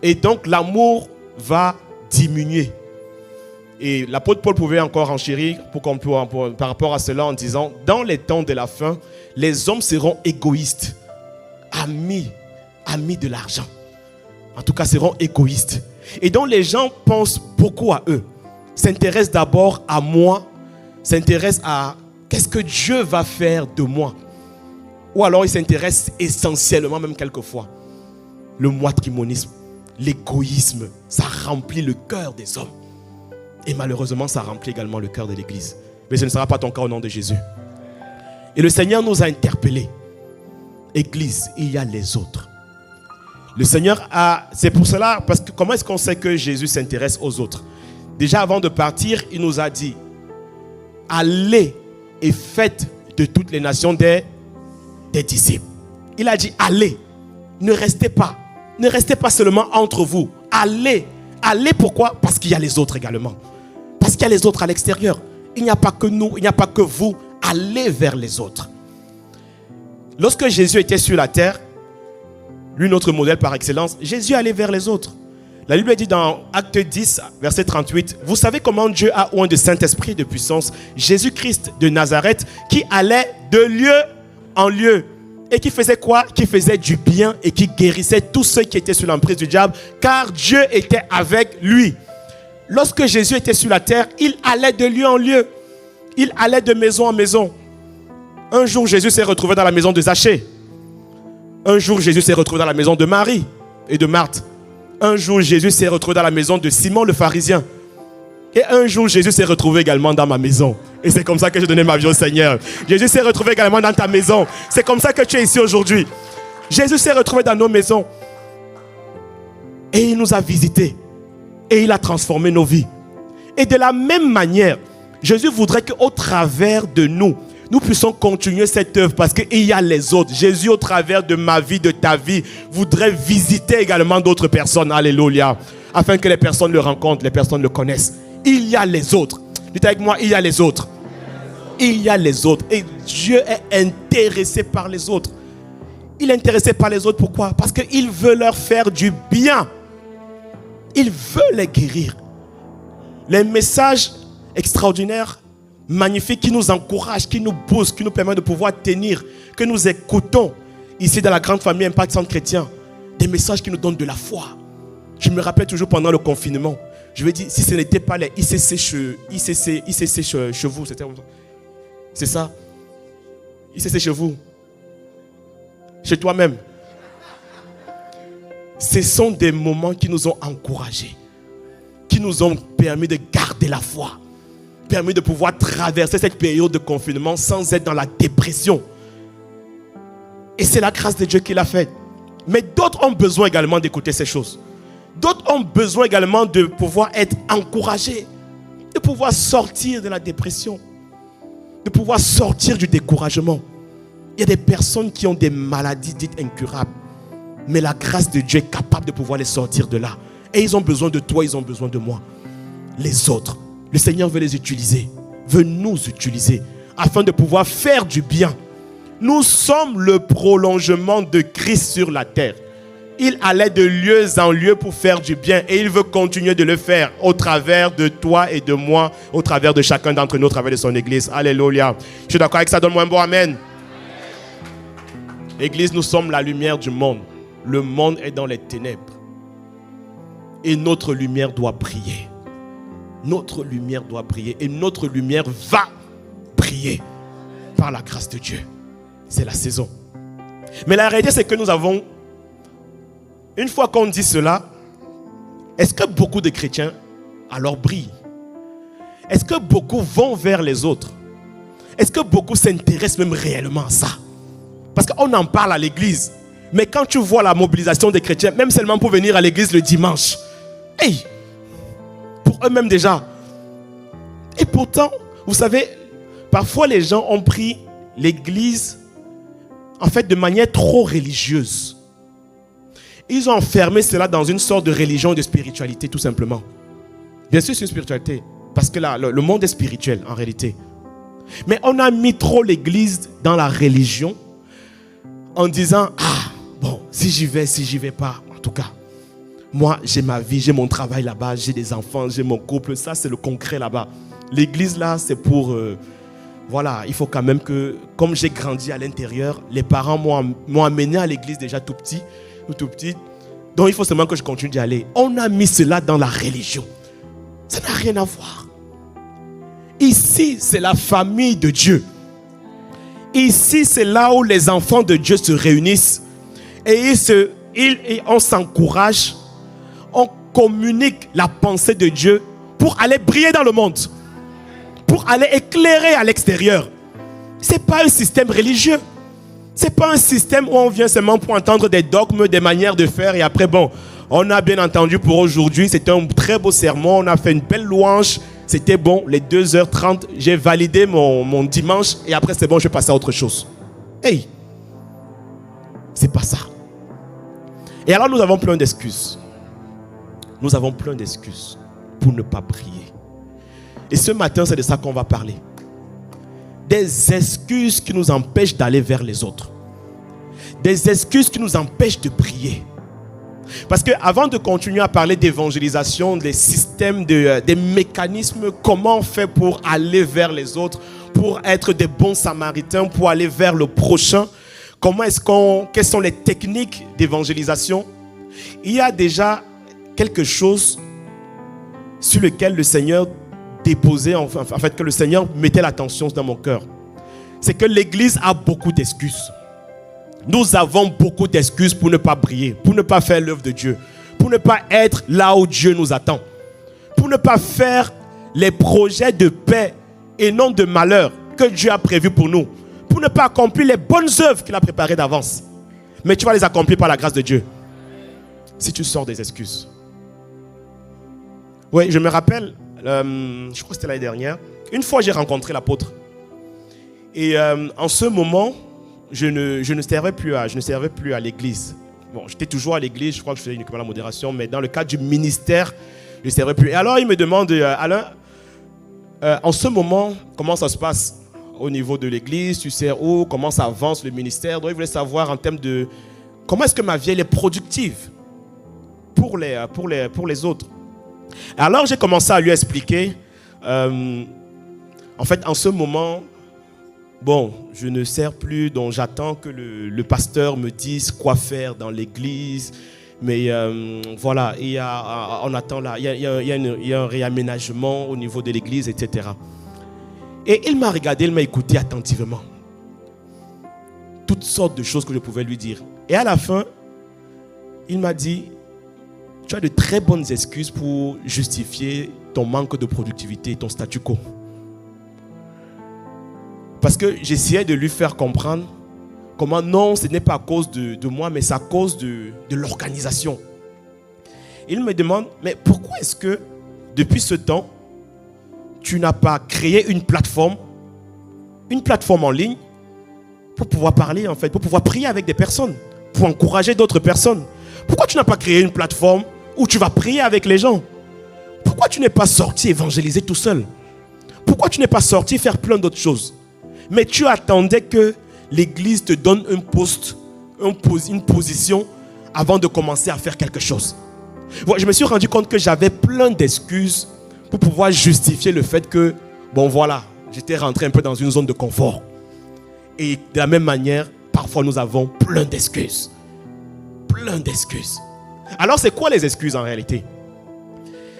Et donc, l'amour va diminuer. Et l'apôtre Paul pouvait encore enchérir par rapport à cela en disant, dans les temps de la fin, les hommes seront égoïstes, amis de l'argent. En tout cas, seront égoïstes. Et donc, les gens pensent beaucoup à eux. S'intéressent d'abord à moi. S'intéressent à qu'est-ce que Dieu va faire de moi. Ou alors, ils s'intéressent essentiellement, même quelquefois. Le moitrimonisme, l'égoïsme, ça remplit le cœur des hommes. Et malheureusement, ça remplit également le cœur de l'Église. Mais ce ne sera pas ton cas au nom de Jésus. Et le Seigneur nous a interpellés. Église, il y a les autres. Le Seigneur a... C'est pour cela, parce que comment est-ce qu'on sait que Jésus s'intéresse aux autres? Déjà avant de partir, il nous a dit, allez et faites de toutes les nations des disciples. Il a dit, allez, ne restez pas. Ne restez pas seulement entre vous. Allez. Allez pourquoi? Parce qu'il y a les autres également. Parce qu'il y a les autres à l'extérieur. Il n'y a pas que nous, il n'y a pas que vous. Allez vers les autres. Lorsque Jésus était sur la terre, lui notre modèle par excellence, Jésus allait vers les autres. La Bible dit dans Acte 10, verset 38, vous savez comment Dieu a oint de Saint-Esprit de puissance Jésus-Christ de Nazareth qui allait de lieu en lieu. Et qui faisait quoi? Qui faisait du bien et qui guérissait tous ceux qui étaient sous l'emprise du diable, car Dieu était avec lui. Lorsque Jésus était sur la terre, il allait de lieu en lieu. Il allait de maison en maison. Un jour, Jésus s'est retrouvé dans la maison de Zachée. Un jour, Jésus s'est retrouvé dans la maison de Marie et de Marthe. Un jour, Jésus s'est retrouvé dans la maison de Simon le pharisien. Et un jour, Jésus s'est retrouvé également dans ma maison. Et c'est comme ça que j'ai donné ma vie au Seigneur. Jésus s'est retrouvé également dans ta maison. C'est comme ça que tu es ici aujourd'hui. Jésus s'est retrouvé dans nos maisons. Et il nous a visités. Et il a transformé nos vies. Et de la même manière, Jésus voudrait qu'au travers de nous, nous puissions continuer cette œuvre parce qu'il y a les autres. Jésus, au travers de ma vie, de ta vie, voudrait visiter également d'autres personnes. Alléluia. Afin que les personnes le rencontrent, les personnes le connaissent. Il y a les autres. Dites avec moi, il y a les autres. Il y a les autres. Et Dieu est intéressé par les autres. Il est intéressé par les autres, pourquoi? Parce qu'il veut leur faire du bien. Il veut les guérir. Les messages extraordinaires, magnifiques, qui nous encouragent, qui nous boostent, qui nous permettent de pouvoir tenir, que nous écoutons ici dans la grande famille Impact Centre Chrétien. Des messages qui nous donnent de la foi. Je me rappelle toujours pendant le confinement, je vais dire, si ce n'était pas les ICC chez vous, c'est ça? ICC chez vous, chez toi-même. Ce sont des moments qui nous ont encouragés, qui nous ont permis de garder la foi, permis de pouvoir traverser cette période de confinement sans être dans la dépression. Et c'est la grâce de Dieu qui l'a fait. Mais d'autres ont besoin également d'écouter ces choses. D'autres ont besoin également de pouvoir être encouragés, de pouvoir sortir de la dépression, de pouvoir sortir du découragement. Il y a des personnes qui ont des maladies dites incurables, mais la grâce de Dieu est capable de pouvoir les sortir de là. Et ils ont besoin de toi, ils ont besoin de moi. Les autres, le Seigneur veut les utiliser, veut nous utiliser, afin de pouvoir faire du bien. Nous sommes le prolongement de Christ sur la terre. Il allait de lieu en lieu pour faire du bien et il veut continuer de le faire au travers de toi et de moi, au travers de chacun d'entre nous, au travers de son église. Alléluia. Je suis d'accord avec ça, donne-moi un bon amen. Église, nous sommes la lumière du monde. Le monde est dans les ténèbres. Et notre lumière doit briller. Notre lumière doit briller. Et notre lumière va briller par la grâce de Dieu. C'est la saison. Mais la réalité, c'est que nous avons... Une fois qu'on dit cela, est-ce que beaucoup de chrétiens alors brillent? Est-ce que beaucoup vont vers les autres? Est-ce que beaucoup s'intéressent même réellement à ça? Parce qu'on en parle à l'église. Mais quand tu vois la mobilisation des chrétiens, même seulement pour venir à l'église le dimanche, hey, pour eux-mêmes déjà. Et pourtant, vous savez, parfois les gens ont pris l'église en fait de manière trop religieuse. Ils ont enfermé cela dans une sorte de religion, de spiritualité, tout simplement. Bien sûr, c'est une spiritualité. Parce que là, le monde est spirituel, en réalité. Mais on a mis trop l'église dans la religion en disant, ah, bon, si j'y vais pas, en tout cas. Moi, j'ai ma vie, j'ai mon travail là-bas, j'ai des enfants, j'ai mon couple. Ça, c'est le concret là-bas. L'église, là, c'est pour... voilà, il faut quand même que, comme j'ai grandi à l'intérieur, les parents m'ont amené à l'église déjà tout petit. Donc il faut seulement que je continue d'y aller. On a mis cela dans la religion. Ça n'a rien à voir. Ici, c'est la famille de Dieu. Ici, c'est là où les enfants de Dieu se réunissent. Et on s'encourage. On communique la pensée de Dieu pour aller briller dans le monde. Pour aller éclairer à l'extérieur. Ce n'est pas un système religieux. Ce n'est pas un système où on vient seulement pour entendre des dogmes, des manières de faire. Et après, bon, on a bien entendu pour aujourd'hui. C'était un très beau sermon. On a fait une belle louange. C'était bon, les 2h30. J'ai validé mon dimanche. Et après, c'est bon, je vais passer à autre chose. Hey, c'est pas ça. Et alors, nous avons plein d'excuses. Nous avons plein d'excuses pour ne pas prier. Et ce matin, c'est de ça qu'on va parler. Des excuses qui nous empêchent d'aller vers les autres. Des excuses qui nous empêchent de prier. Parce qu'avant de continuer à parler d'évangélisation, des systèmes, des mécanismes, comment on fait pour aller vers les autres, pour être des bons samaritains, pour aller vers le prochain, quelles sont les techniques d'évangélisation? Il y a déjà quelque chose sur lequel le Seigneur déposé, en fait, que le Seigneur mettait l'attention dans mon cœur. C'est que l'église a beaucoup d'excuses. Nous avons beaucoup d'excuses pour ne pas prier, pour ne pas faire l'œuvre de Dieu, pour ne pas être là où Dieu nous attend, pour ne pas faire les projets de paix et non de malheur que Dieu a prévus pour nous, pour ne pas accomplir les bonnes œuvres qu'il a préparées d'avance. Mais tu vas les accomplir par la grâce de Dieu. Si tu sors des excuses. Oui, je me rappelle, je crois que c'était l'année dernière. Une fois, j'ai rencontré l'apôtre. Et en ce moment, je ne servais plus à l'église. Bon, j'étais toujours à l'église, je crois que je faisais uniquement la modération, mais dans le cadre du ministère, je ne servais plus. Et alors, il me demande, Alain, en ce moment, comment ça se passe au niveau de l'église? Tu sais où? Comment ça avance le ministère? Donc, il voulait savoir en termes de comment est-ce que ma vie elle est productive pour les autres. Alors, j'ai commencé à lui expliquer. En fait, en ce moment, bon, je ne sers plus, donc j'attends que le pasteur me dise quoi faire dans l'église. Mais voilà, on attend là, il y a un réaménagement au niveau de l'église, etc. Et il m'a regardé, il m'a écouté attentivement. Toutes sortes de choses que je pouvais lui dire. Et à la fin, il m'a dit, tu as de très bonnes excuses pour justifier ton manque de productivité, ton statu quo. Parce que j'essayais de lui faire comprendre comment non, ce n'est pas à cause de moi, mais c'est à cause de l'organisation. Il me demande, mais pourquoi est-ce que depuis ce temps, tu n'as pas créé une plateforme en ligne pour pouvoir parler en fait, pour pouvoir prier avec des personnes, pour encourager d'autres personnes? Pourquoi tu n'as pas créé une plateforme où tu vas prier avec les gens? Pourquoi tu n'es pas sorti évangéliser tout seul? Pourquoi tu n'es pas sorti faire plein d'autres choses? Mais tu attendais que l'église te donne un poste, une position avant de commencer à faire quelque chose. Je me suis rendu compte que j'avais plein d'excuses pour pouvoir justifier le fait que, bon voilà, j'étais rentré un peu dans une zone de confort. Et de la même manière, parfois nous avons plein d'excuses. Plein d'excuses. Alors c'est quoi les excuses en réalité?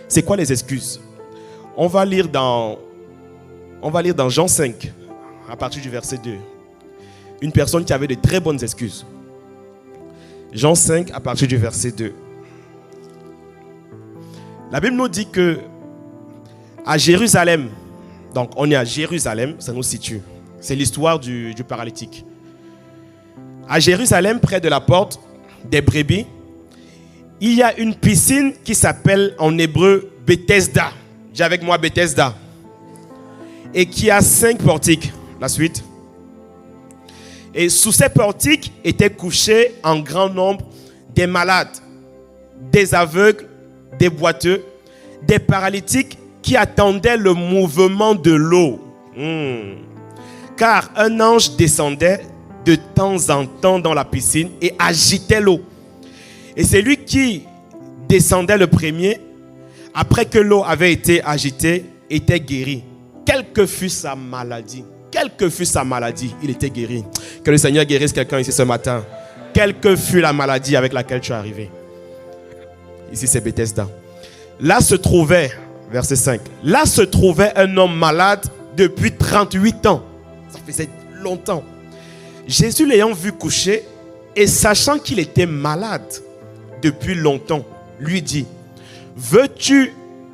C'est quoi les excuses? On va lire dans Jean 5, à partir du verset 2. Une personne qui avait de très bonnes excuses. Jean 5, à partir du verset 2. La Bible nous dit que à Jérusalem, donc on est à Jérusalem, ça nous situe. C'est l'histoire du paralytique. À Jérusalem, près de la porte des brebis, il y a une piscine qui s'appelle en hébreu Bethesda. J'ai avec moi Bethesda. Et qui a 5 portiques. La suite. Et sous ces portiques étaient couchés en grand nombre des malades, des aveugles, des boiteux, des paralytiques qui attendaient le mouvement de l'eau. Car un ange descendait de temps en temps dans la piscine et agitait l'eau. Et c'est lui qui descendait le premier, après que l'eau avait été agitée, était guéri. Quelle que fût sa maladie. Quelle que fût sa maladie, il était guéri. Que le Seigneur guérisse quelqu'un ici ce matin. Quelle que fût la maladie avec laquelle tu es arrivé. Ici c'est Bethesda. Là se trouvait, verset 5, là se trouvait un homme malade depuis 38 ans. Ça faisait longtemps. Jésus l'ayant vu coucher et sachant qu'il était malade depuis longtemps, lui dit, veux-tu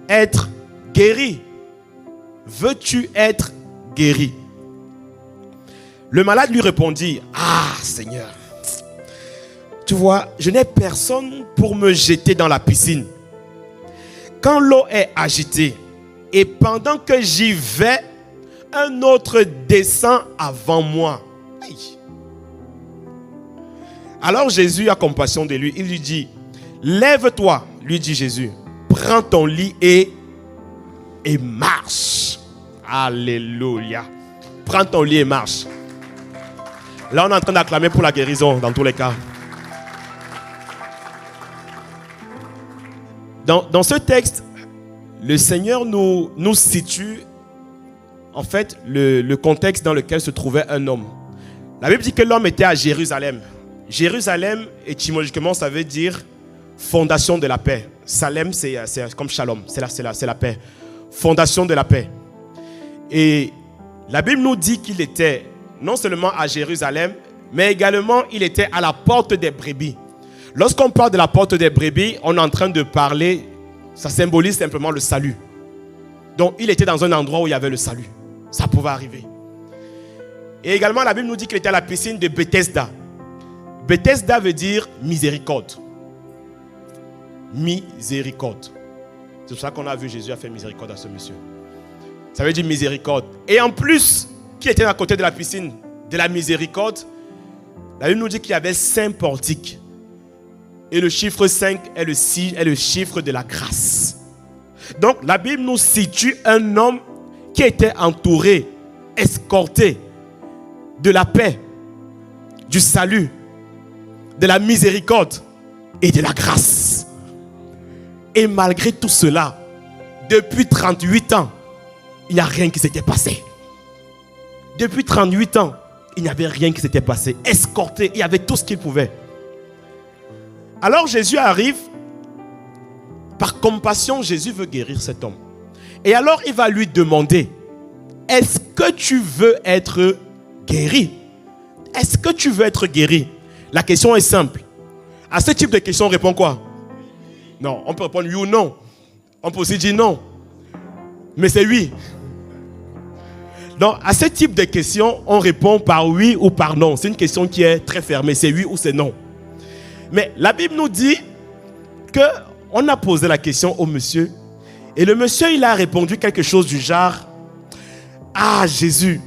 être guéri? Veux-tu être guéri? Le malade lui répondit, ah Seigneur, tu vois, je n'ai personne pour me jeter dans la piscine. Quand l'eau est agitée et pendant que j'y vais, un autre descend avant moi. Aïe. Alors Jésus a compassion de lui. Il lui dit, lève-toi, lui dit Jésus, prends ton lit et marche. Alléluia. Prends ton lit et marche. Là, on est en train d'acclamer pour la guérison dans tous les cas. Dans ce texte, le Seigneur nous situe en fait le contexte dans lequel se trouvait un homme. La Bible dit que l'homme était à Jérusalem. Jérusalem, étymologiquement, ça veut dire fondation de la paix. Salem, c'est comme Shalom, c'est la paix. Fondation de la paix. Et la Bible nous dit qu'il était non seulement à Jérusalem, mais également il était à la porte des brebis. Lorsqu'on parle de la porte des brebis, on est en train de parler, ça symbolise simplement le salut. Donc il était dans un endroit où il y avait le salut. Ça pouvait arriver. Et également la Bible nous dit qu'il était à la piscine de Bethesda. Bethesda veut dire miséricorde. Miséricorde. C'est pour ça qu'on a vu Jésus a fait miséricorde à ce monsieur. Ça veut dire miséricorde. Et en plus, qui était à côté de la piscine de la miséricorde, la Bible nous dit qu'il y avait 5 portiques. Et le chiffre 5 est le chiffre de la grâce. Donc la Bible nous situe un homme qui était entouré, escorté de la paix, du salut, de la miséricorde et de la grâce. Et malgré tout cela, depuis 38 ans, il n'y a rien qui s'était passé. Depuis 38 ans, il n'y avait rien qui s'était passé. Escorté, il y avait tout ce qu'il pouvait. Alors Jésus arrive. Par compassion, Jésus veut guérir cet homme. Et alors il va lui demander, est-ce que tu veux être guéri? Est-ce que tu veux être guéri? La question est simple. À ce type de question, on répond quoi? Non, on peut répondre oui ou non. On peut aussi dire non. Mais c'est oui. Donc, à ce type de question, on répond par oui ou par non. C'est une question qui est très fermée. C'est oui ou c'est non. Mais la Bible nous dit qu'on a posé la question au monsieur. Et le monsieur, il a répondu quelque chose du genre, ah Jésus,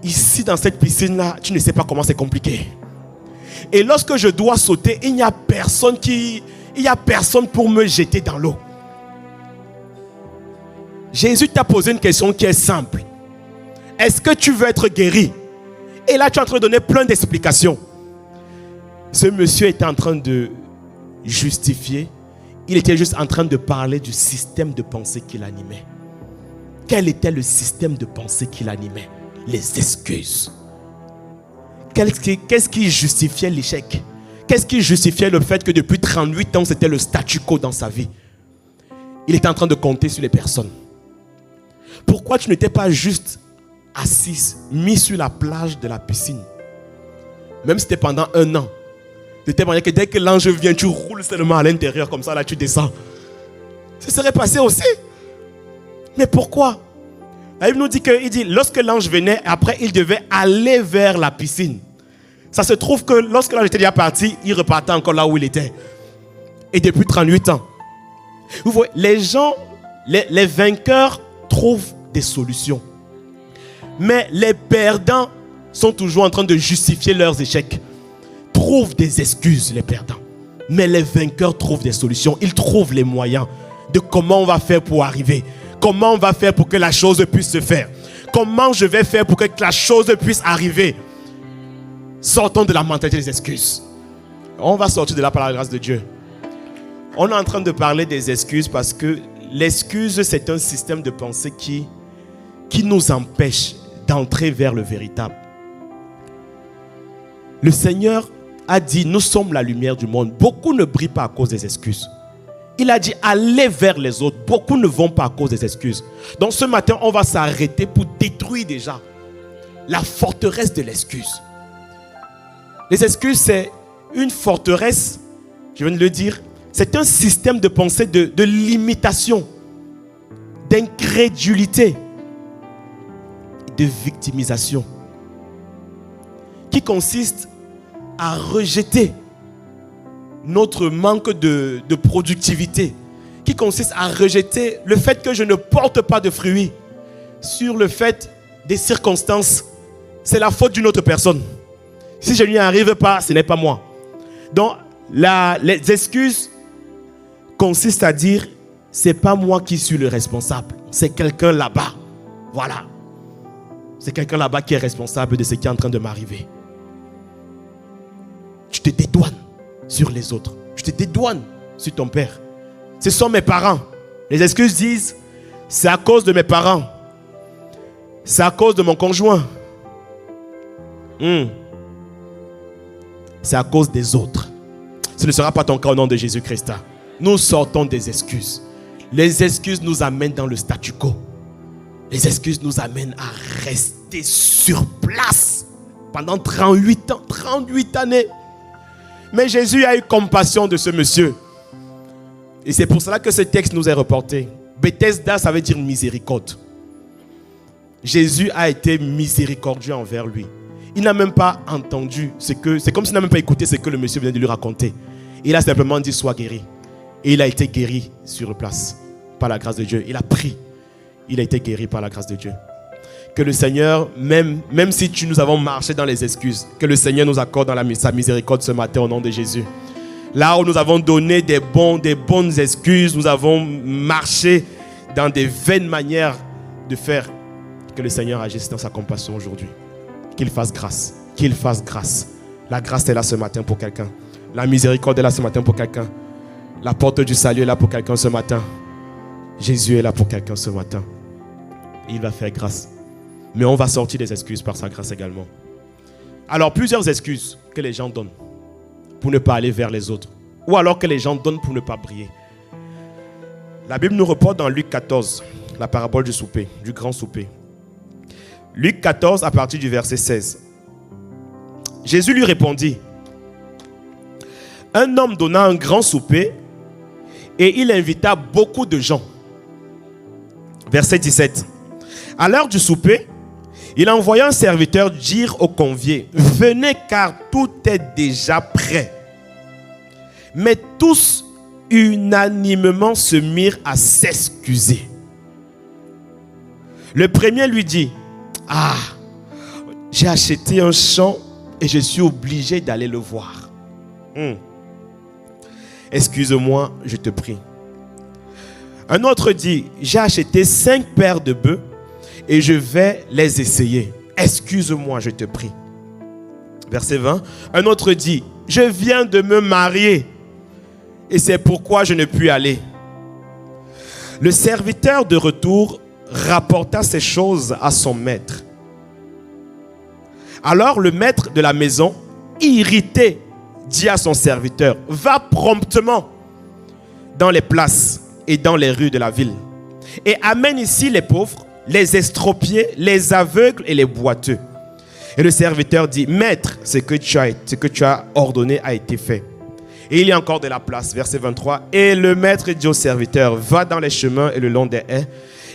ici dans cette piscine-là, tu ne sais pas comment c'est compliqué. Et lorsque je dois sauter, il n'y a personne pour me jeter dans l'eau. Jésus t'a posé une question qui est simple. Est-ce que tu veux être guéri? Et là, tu es en train de donner plein d'explications. Ce monsieur était en train de justifier. Il était juste en train de parler du système de pensée qu'il animait. Quel était le système de pensée qu'il animait? Les excuses. Qu'est-ce qui justifiait l'échec? Qu'est-ce qui justifiait le fait que depuis 38 ans, c'était le statu quo dans sa vie? Il était en train de compter sur les personnes. Pourquoi tu n'étais pas juste assis, mis sur la plage de la piscine? Même si c'était pendant 1 an. De telle manière que dès que l'ange vient, tu roules seulement à l'intérieur, comme ça, là, tu descends. Ça serait passé aussi. Mais pourquoi? La Bible nous dit que lorsque l'ange venait, après, il devait aller vers la piscine. Ça se trouve que lorsque l'ange était déjà parti, il repartait encore là où il était. Et depuis 38 ans. Vous voyez, les gens, les vainqueurs trouvent des solutions. Mais les perdants sont toujours en train de justifier leurs échecs. Trouvent des excuses, les perdants. Mais les vainqueurs trouvent des solutions. Ils trouvent les moyens de comment on va faire pour arriver. Comment on va faire pour que la chose puisse se faire. Comment je vais faire pour que la chose puisse arriver. Sortons de la mentalité des excuses. On va sortir de là par la grâce de Dieu. On est en train de parler des excuses parce que l'excuse, c'est un système de pensée qui nous empêche d'entrer vers le véritable. Le Seigneur a dit, nous sommes la lumière du monde. Beaucoup ne brillent pas à cause des excuses. Il a dit, allez vers les autres. Beaucoup ne vont pas à cause des excuses. Donc ce matin, on va s'arrêter pour détruire déjà la forteresse de l'excuse. Les excuses, c'est une forteresse, je viens de le dire, c'est un système de pensée de limitation, d'incrédulité, de victimisation, qui consiste à rejeter notre manque de productivité, qui consiste à rejeter le fait que je ne porte pas de fruits sur le fait des circonstances. C'est la faute d'une autre personne. Si je n'y arrive pas, ce n'est pas moi. Donc, les excuses consistent à dire, c'est pas moi qui suis le responsable, c'est quelqu'un là-bas. Voilà. C'est quelqu'un là-bas qui est responsable de ce qui est en train de m'arriver. Tu te dédouanes sur les autres. Tu te dédouanes sur ton père. Ce sont mes parents. Les excuses disent, c'est à cause de mes parents. C'est à cause de mon conjoint. C'est à cause des autres. Ce ne sera pas ton cas au nom de Jésus-Christ. Nous sortons des excuses. Les excuses nous amènent dans le statu quo. Les excuses nous amènent à rester sur place pendant 38 ans, 38 années. Mais Jésus a eu compassion de ce monsieur. Et c'est pour cela que ce texte nous est reporté. Bethesda, ça veut dire miséricorde. Jésus a été miséricordieux envers lui. Il n'a même pas entendu c'est comme s'il n'a même pas écouté ce que le monsieur venait de lui raconter. Il a simplement dit sois guéri. Et il a été guéri sur place par la grâce de Dieu. Il a pris. Il a été guéri par la grâce de Dieu. Que le Seigneur, même si nous avons marché dans les excuses, que le Seigneur nous accorde dans sa miséricorde ce matin au nom de Jésus. Là où nous avons donné des bonnes excuses, nous avons marché dans des vaines manières de faire que le Seigneur agisse dans sa compassion aujourd'hui. Qu'il fasse grâce. Qu'il fasse grâce. La grâce est là ce matin pour quelqu'un. La miséricorde est là ce matin pour quelqu'un. La porte du salut est là pour quelqu'un ce matin. Jésus est là pour quelqu'un ce matin. Il va faire grâce. Mais on va sortir des excuses par sa grâce également. Alors, plusieurs excuses que les gens donnent pour ne pas aller vers les autres. Ou alors que les gens donnent pour ne pas briller. La Bible nous reporte dans Luc 14, la parabole du souper, du grand souper. Luc 14, à partir du verset 16. Jésus lui répondit: un homme donna un grand souper et il invita beaucoup de gens. Verset 17. À l'heure du souper, il envoya un serviteur dire aux conviés: venez car tout est déjà prêt. Mais tous unanimement se mirent à s'excuser. Le premier lui dit: ah, j'ai acheté un champ et je suis obligé d'aller le voir. Excuse-moi, je te prie. Un autre dit: j'ai acheté 5 paires de bœufs et je vais les essayer. Excuse-moi, je te prie. Verset 20. Un autre dit: je viens de me marier et c'est pourquoi je ne puis aller. Le serviteur de retour rapporta ces choses à son maître. Alors le maître de la maison, irrité, dit à son serviteur: va promptement dans les places et dans les rues de la ville et amène ici les pauvres, les estropiés, les aveugles et les boiteux. Et le serviteur dit: maître, ce que tu as ordonné a été fait. Et il y a encore de la place. Verset 23. Et le maître dit au serviteur: va dans les chemins et le long des haies,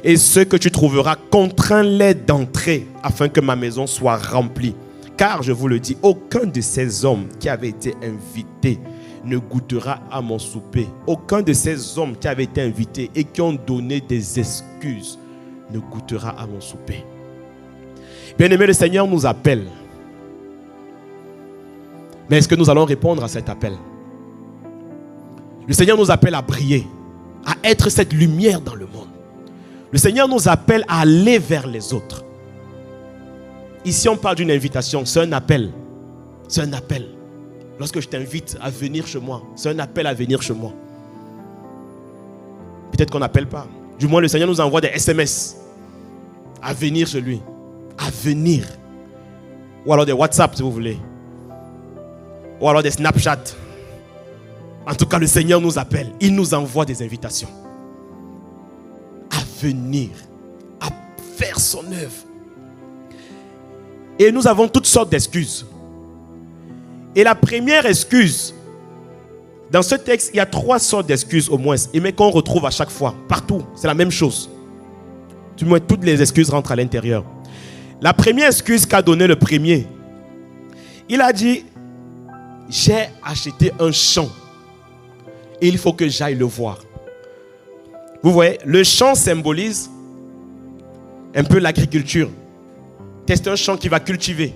et ceux que tu trouveras, contrains-les d'entrer, afin que ma maison soit remplie. Car je vous le dis, aucun de ces hommes qui avaient été invités ne goûtera à mon souper. Aucun de ces hommes qui avaient été invités et qui ont donné des excuses ne goûtera à mon souper. Bien-aimés, le Seigneur nous appelle. Mais est-ce que nous allons répondre à cet appel? Le Seigneur nous appelle à briller, à être cette lumière dans le monde. Le Seigneur nous appelle à aller vers les autres. Ici, on parle d'une invitation, c'est un appel. C'est un appel. Lorsque je t'invite à venir chez moi, c'est un appel à venir chez moi. Peut-être qu'on n'appelle pas. Du moins, le Seigneur nous envoie des SMS à venir chez lui. À venir. Ou alors des WhatsApp, si vous voulez. Ou alors des Snapchat. En tout cas, le Seigneur nous appelle. Il nous envoie des invitations. À venir. À faire son œuvre. Et nous avons toutes sortes d'excuses. Et la première excuse, dans ce texte, il y a 3 sortes d'excuses au moins, mais qu'on retrouve à chaque fois, partout. C'est la même chose. Du moins, toutes les excuses rentrent à l'intérieur. La première excuse qu'a donné le premier, il a dit: j'ai acheté un champ et il faut que j'aille le voir. Vous voyez, le champ symbolise un peu l'agriculture. C'est un champ qui va cultiver.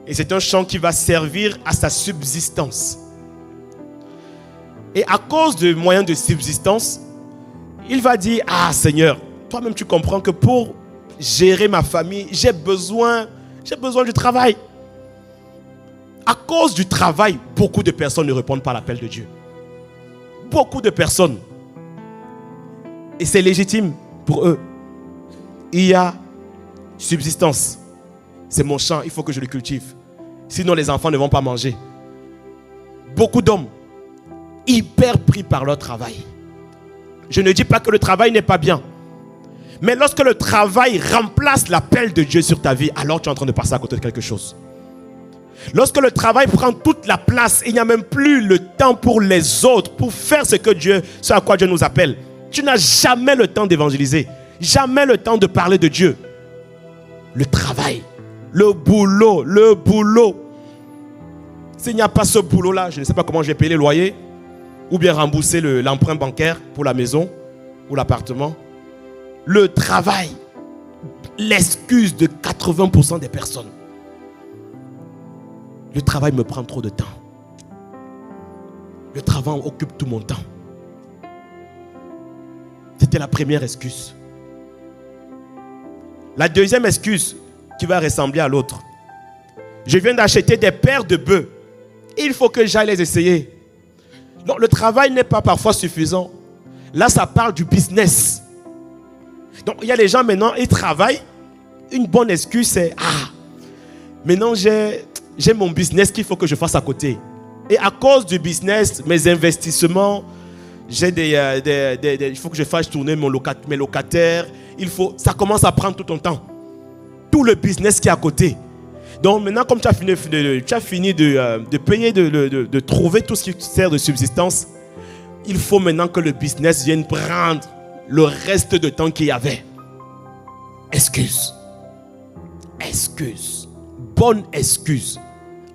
Et c'est un champ qui va servir à sa subsistance. Et à cause de moyens de subsistance, il va dire: ah Seigneur, toi-même tu comprends que pour gérer ma famille, j'ai besoin du travail. À cause du travail, beaucoup de personnes ne répondent pas à l'appel de Dieu. Beaucoup de personnes. Et c'est légitime pour eux. Il y a subsistance. C'est mon champ, il faut que je le cultive. Sinon les enfants ne vont pas manger. Beaucoup d'hommes hyper pris par leur travail. Je ne dis pas que le travail n'est pas bien. Mais lorsque le travail remplace l'appel de Dieu sur ta vie, alors tu es en train de passer à côté de quelque chose. Lorsque le travail prend toute la place, il n'y a même plus le temps pour les autres, pour faire ce à quoi Dieu nous appelle. Tu n'as jamais le temps d'évangéliser. Jamais le temps de parler de Dieu. Le travail, le boulot. S'il n'y a pas ce boulot-là, je ne sais pas comment je vais payer les loyers, ou bien rembourser l'emprunt bancaire pour la maison ou l'appartement. Le travail, l'excuse de 80% des personnes. Le travail me prend trop de temps. Le travail occupe tout mon temps. C'était la première excuse. La deuxième excuse qui va ressembler à l'autre. Je viens d'acheter des paires de bœufs. Il faut que j'aille les essayer. Donc le travail n'est pas parfois suffisant. Là, ça parle du business. Donc il y a des gens maintenant, ils travaillent. Une bonne excuse, c'est maintenant j'ai mon business qu'il faut que je fasse à côté. Et à cause du business, mes investissements, j'ai il faut que je fasse tourner mes locataires. Ça commence à prendre tout ton temps. Tout le business qui est à côté. Donc maintenant, comme tu as fini de payer, de trouver tout ce qui sert de subsistance, il faut maintenant que le business vienne prendre le reste de temps qu'il y avait. Excuse. Excuse. Bonne excuse.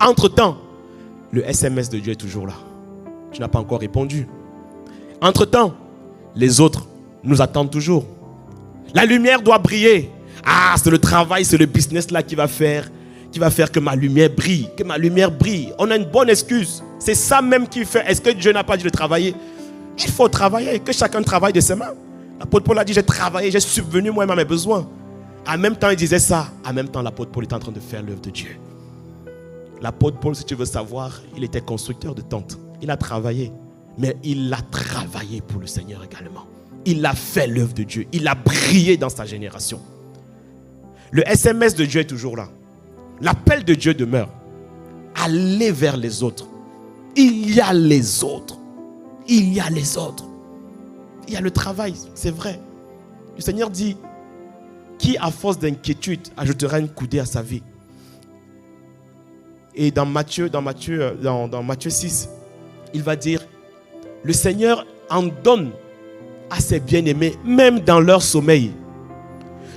Entre-temps, le SMS de Dieu est toujours là. Tu n'as pas encore répondu. Entre-temps, les autres nous attendent toujours. La lumière doit briller. C'est le travail, c'est le business là qui va faire que ma lumière brille. Que ma lumière brille. On a une bonne excuse. C'est ça même qui fait. Est-ce que Dieu n'a pas dit de travailler? Il faut travailler. Que chacun travaille de ses mains. L'apôtre Paul a dit, j'ai travaillé, j'ai subvenu moi-même à mes besoins. En même temps, il disait ça. En même temps, l'apôtre Paul était en train de faire l'œuvre de Dieu. L'apôtre Paul, si tu veux savoir, il était constructeur de tentes. Il a travaillé. Mais il a travaillé pour le Seigneur également. Il a fait l'œuvre de Dieu. Il a brillé dans sa génération. Le SMS de Dieu est toujours là. L'appel de Dieu demeure. Allez vers les autres. Il y a les autres. Il y a les autres. Il y a le travail, c'est vrai. Le Seigneur dit, qui à force d'inquiétude ajoutera une coudée à sa vie. Et dans Matthieu 6, il va dire, le Seigneur en donne à ses bien-aimés, même dans leur sommeil.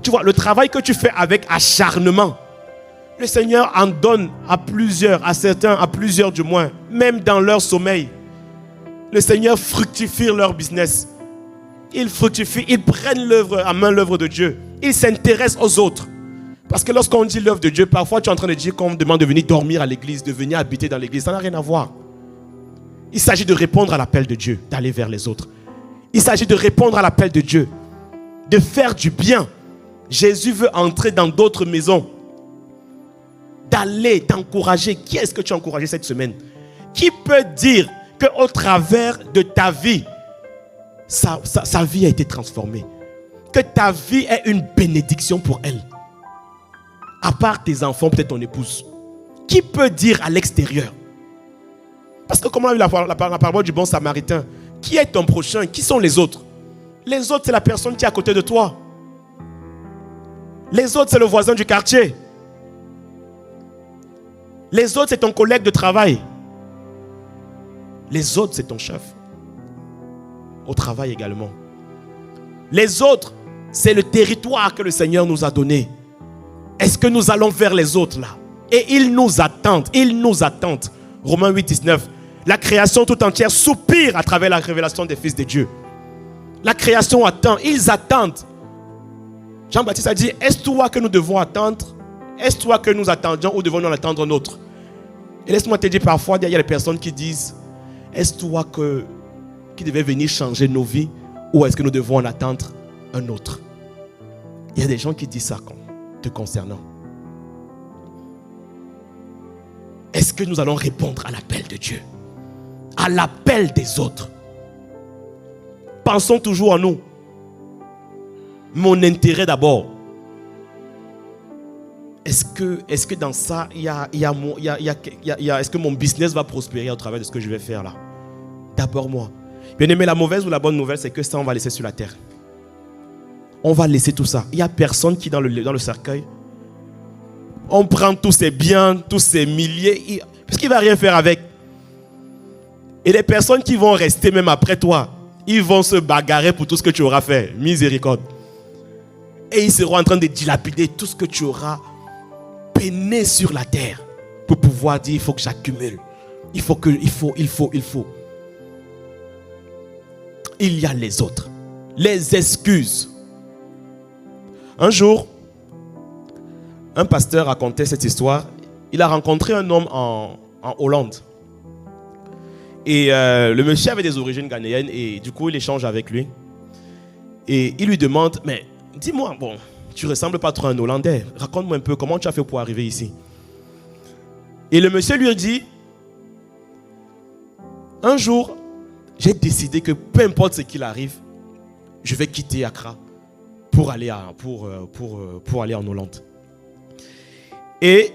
Tu vois, le travail que tu fais avec acharnement, le Seigneur en donne à plusieurs du moins, même dans leur sommeil. Le Seigneur fructifie leur business. Ils fructifient, ils prennent à main l'œuvre de Dieu. Ils s'intéressent aux autres. Parce que lorsqu'on dit l'œuvre de Dieu, parfois tu es en train de dire qu'on me demande de venir dormir à l'église, de venir habiter dans l'église. Ça n'a rien à voir. Il s'agit de répondre à l'appel de Dieu, d'aller vers les autres. Il s'agit de répondre à l'appel de Dieu, de faire du bien. Jésus veut entrer dans d'autres maisons, d'aller, d'encourager. Qui est-ce que tu as encouragé cette semaine? Qui peut dire qu'au travers de ta vie, sa vie a été transformée? Que ta vie est une bénédiction pour elle? À part tes enfants, peut-être ton épouse. Qui peut dire à l'extérieur? Parce que comme on a eu la parole du bon samaritain, qui est ton prochain? Qui sont les autres? Les autres, c'est la personne qui est à côté de toi. Les autres, c'est le voisin du quartier. Les autres, c'est ton collègue de travail. Les autres, c'est ton chef. Au travail également. Les autres, c'est le territoire que le Seigneur nous a donné. Est-ce que nous allons vers les autres là? Et ils nous attendent. Ils nous attendent. Romains 8, 19. La création tout entière soupire à travers la révélation des fils de Dieu. La création attend. Ils attendent. Jean-Baptiste a dit, est-ce toi que nous devons attendre? Est-ce toi que nous attendions ou devons-nous en attendre un autre? Et laisse-moi te dire, parfois, il y a des personnes qui disent, est-ce toi qui devait venir changer nos vies ou est-ce que nous devons en attendre un autre? Il y a des gens qui disent ça te concernant. Est-ce que nous allons répondre à l'appel de Dieu? À l'appel des autres? Pensons toujours en nous. Mon intérêt d'abord. Est-ce que dans ça, est-ce que mon business va prospérer au travers de ce que je vais faire là? D'abord moi. Bien aimé, la mauvaise ou la bonne nouvelle, c'est que ça, on va laisser sur la terre. On va laisser tout ça. Il n'y a personne qui, dans le cercueil, on prend tous ses biens, tous ses milliers, parce qu'il ne va rien faire avec. Et les personnes qui vont rester même après toi, ils vont se bagarrer pour tout ce que tu auras fait. Miséricorde. Et ils seront en train de dilapider tout ce que tu auras peiné sur la terre pour pouvoir dire, il faut que j'accumule. Il faut. Il y a les autres. Les excuses. Un jour, un pasteur racontait cette histoire. Il a rencontré un homme en Hollande. Et le monsieur avait des origines ghanéennes et du coup, il échange avec lui. Et il lui demande, mais dis-moi, bon, tu ressembles pas trop à un Hollandais. Raconte-moi un peu comment tu as fait pour arriver ici. Et le monsieur lui a dit, un jour, j'ai décidé que peu importe ce qu'il arrive, je vais quitter Accra pour aller, pour aller en Hollande. Et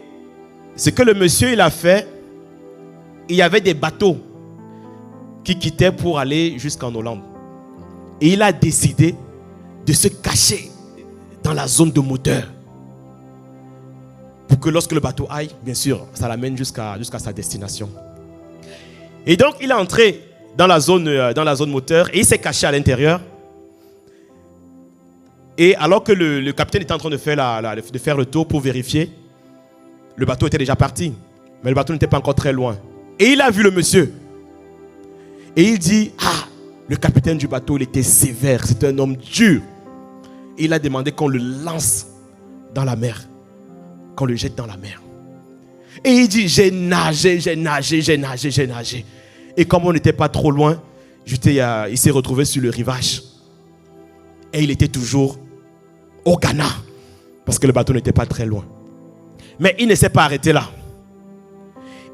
ce que le monsieur il a fait, il y avait des bateaux qui quittaient pour aller jusqu'en Hollande. Et il a décidé de se cacher dans la zone de moteur. Pour que lorsque le bateau aille, bien sûr, ça l'amène jusqu'à sa destination. Et donc, il est entré dans la zone moteur et il s'est caché à l'intérieur. Et alors que le capitaine était en train de faire le tour pour vérifier, le bateau était déjà parti. Mais le bateau n'était pas encore très loin. Et il a vu le monsieur. Et il dit, ah, le capitaine du bateau, il était sévère, c'était un homme dur. Et il a demandé qu'on le lance dans la mer, qu'on le jette dans la mer. Et il dit, j'ai nagé. Et comme on n'était pas trop loin, il s'est retrouvé sur le rivage. Et il était toujours au Ghana, parce que le bateau n'était pas très loin. Mais il ne s'est pas arrêté là.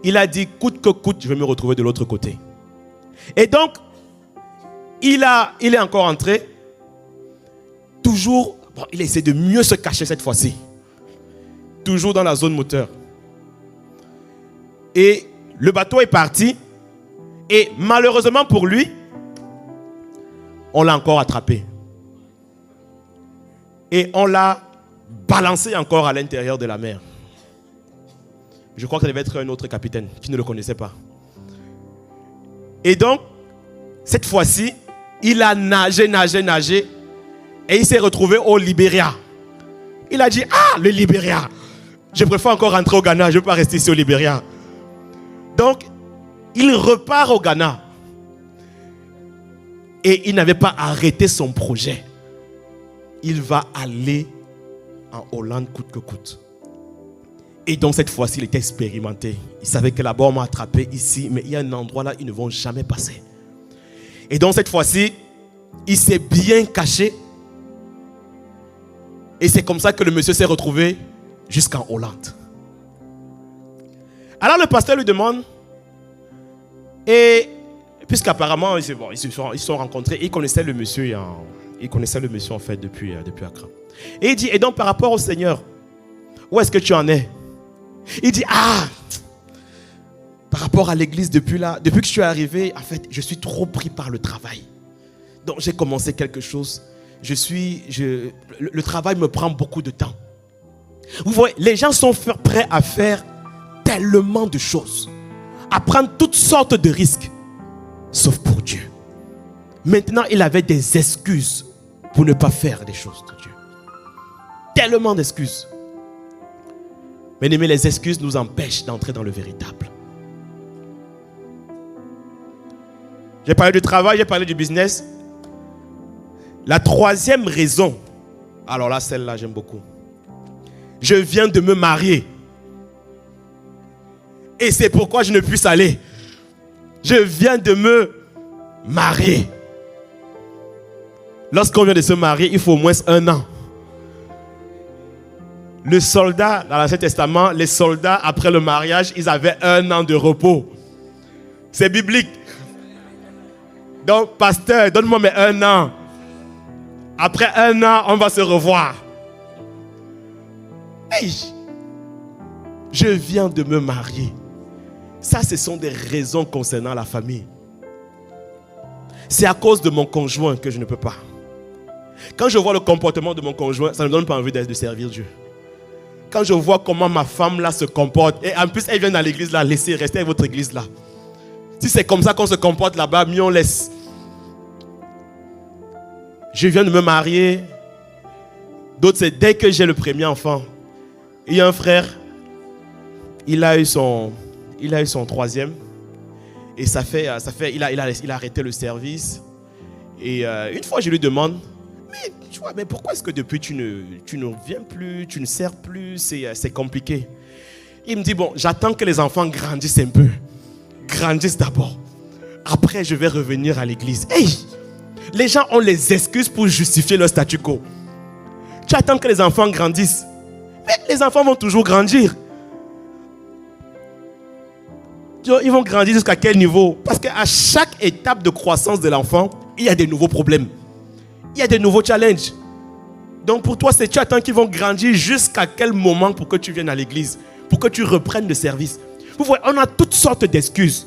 Il a dit, coûte que coûte, je vais me retrouver de l'autre côté. Et donc, il est encore entré. Toujours, il essaie de mieux se cacher cette fois-ci. Toujours dans la zone moteur. Et le bateau est parti. Et malheureusement pour lui, on l'a encore attrapé. Et on l'a balancé encore à l'intérieur de la mer. Je crois que ça devait être un autre capitaine qui ne le connaissait pas. Et donc, cette fois-ci, il a nagé. Et il s'est retrouvé au Libéria. Il a dit, ah, le Libéria. Je préfère encore rentrer au Ghana, je ne veux pas rester ici au Libéria. Donc, il repart au Ghana. Et il n'avait pas arrêté son projet. Il va aller en Hollande coûte que coûte. Et donc cette fois-ci, il était expérimenté. Il savait que là-bas, on m'a attrapé ici, mais il y a un endroit là, ils ne vont jamais passer. Et donc cette fois-ci, il s'est bien caché. Et c'est comme ça que le monsieur s'est retrouvé jusqu'en Hollande. Alors le pasteur lui demande, et puisqu'apparemment, ils se sont rencontrés, il connaissait le monsieur en fait depuis Accra. Et il dit, et donc par rapport au Seigneur, où est-ce que tu en es? Il dit, ah, par rapport à l'église depuis que je suis arrivé, en fait, je suis trop pris par le travail. Donc j'ai commencé quelque chose. Le travail me prend beaucoup de temps. Vous voyez, les gens sont prêts à faire tellement de choses, à prendre toutes sortes de risques, sauf pour Dieu. Maintenant, il avait des excuses pour ne pas faire des choses de Dieu. Tellement d'excuses. Mais les excuses nous empêchent d'entrer dans le véritable. J'ai parlé du travail, j'ai parlé du business. La troisième raison, alors là, celle-là, j'aime beaucoup. Je viens de me marier. Et c'est pourquoi je ne puisse aller. Je viens de me marier. Lorsqu'on vient de se marier, il faut au moins 1 an. Le soldat, dans l'Ancien Testament, les soldats, après le mariage, ils avaient 1 an de repos. C'est biblique. Donc, pasteur, donne-moi mes 1 an. Après 1 an, on va se revoir. Hey, je viens de me marier. Ça, ce sont des raisons concernant la famille. C'est à cause de mon conjoint que je ne peux pas. Quand je vois le comportement de mon conjoint, ça ne me donne pas envie de servir Dieu. Quand je vois comment ma femme là se comporte, et en plus elle vient dans l'église là, laissez rester avec votre église là. Si c'est comme ça qu'on se comporte là-bas, mieux on laisse. Je viens de me marier. D'autres, c'est dès que j'ai le premier enfant. Il y a un frère, il a eu son 3e. Et il a arrêté le service. Et une fois, je lui demande, mais pourquoi est-ce que depuis tu ne viens plus, tu ne sers plus, c'est compliqué. Il me dit, bon, j'attends que les enfants grandissent un peu. Grandissent d'abord. Après, je vais revenir à l'église. Hey! Les gens ont les excuses pour justifier leur statu quo. Tu attends que les enfants grandissent. Mais les enfants vont toujours grandir. Ils vont grandir jusqu'à quel niveau? Parce qu'à chaque étape de croissance de l'enfant, il y a des nouveaux problèmes. Il y a des nouveaux challenges. Donc pour toi, tu attends qu'ils vont grandir jusqu'à quel moment pour que tu viennes à l'église, pour que tu reprennes le service. Vous voyez, on a toutes sortes d'excuses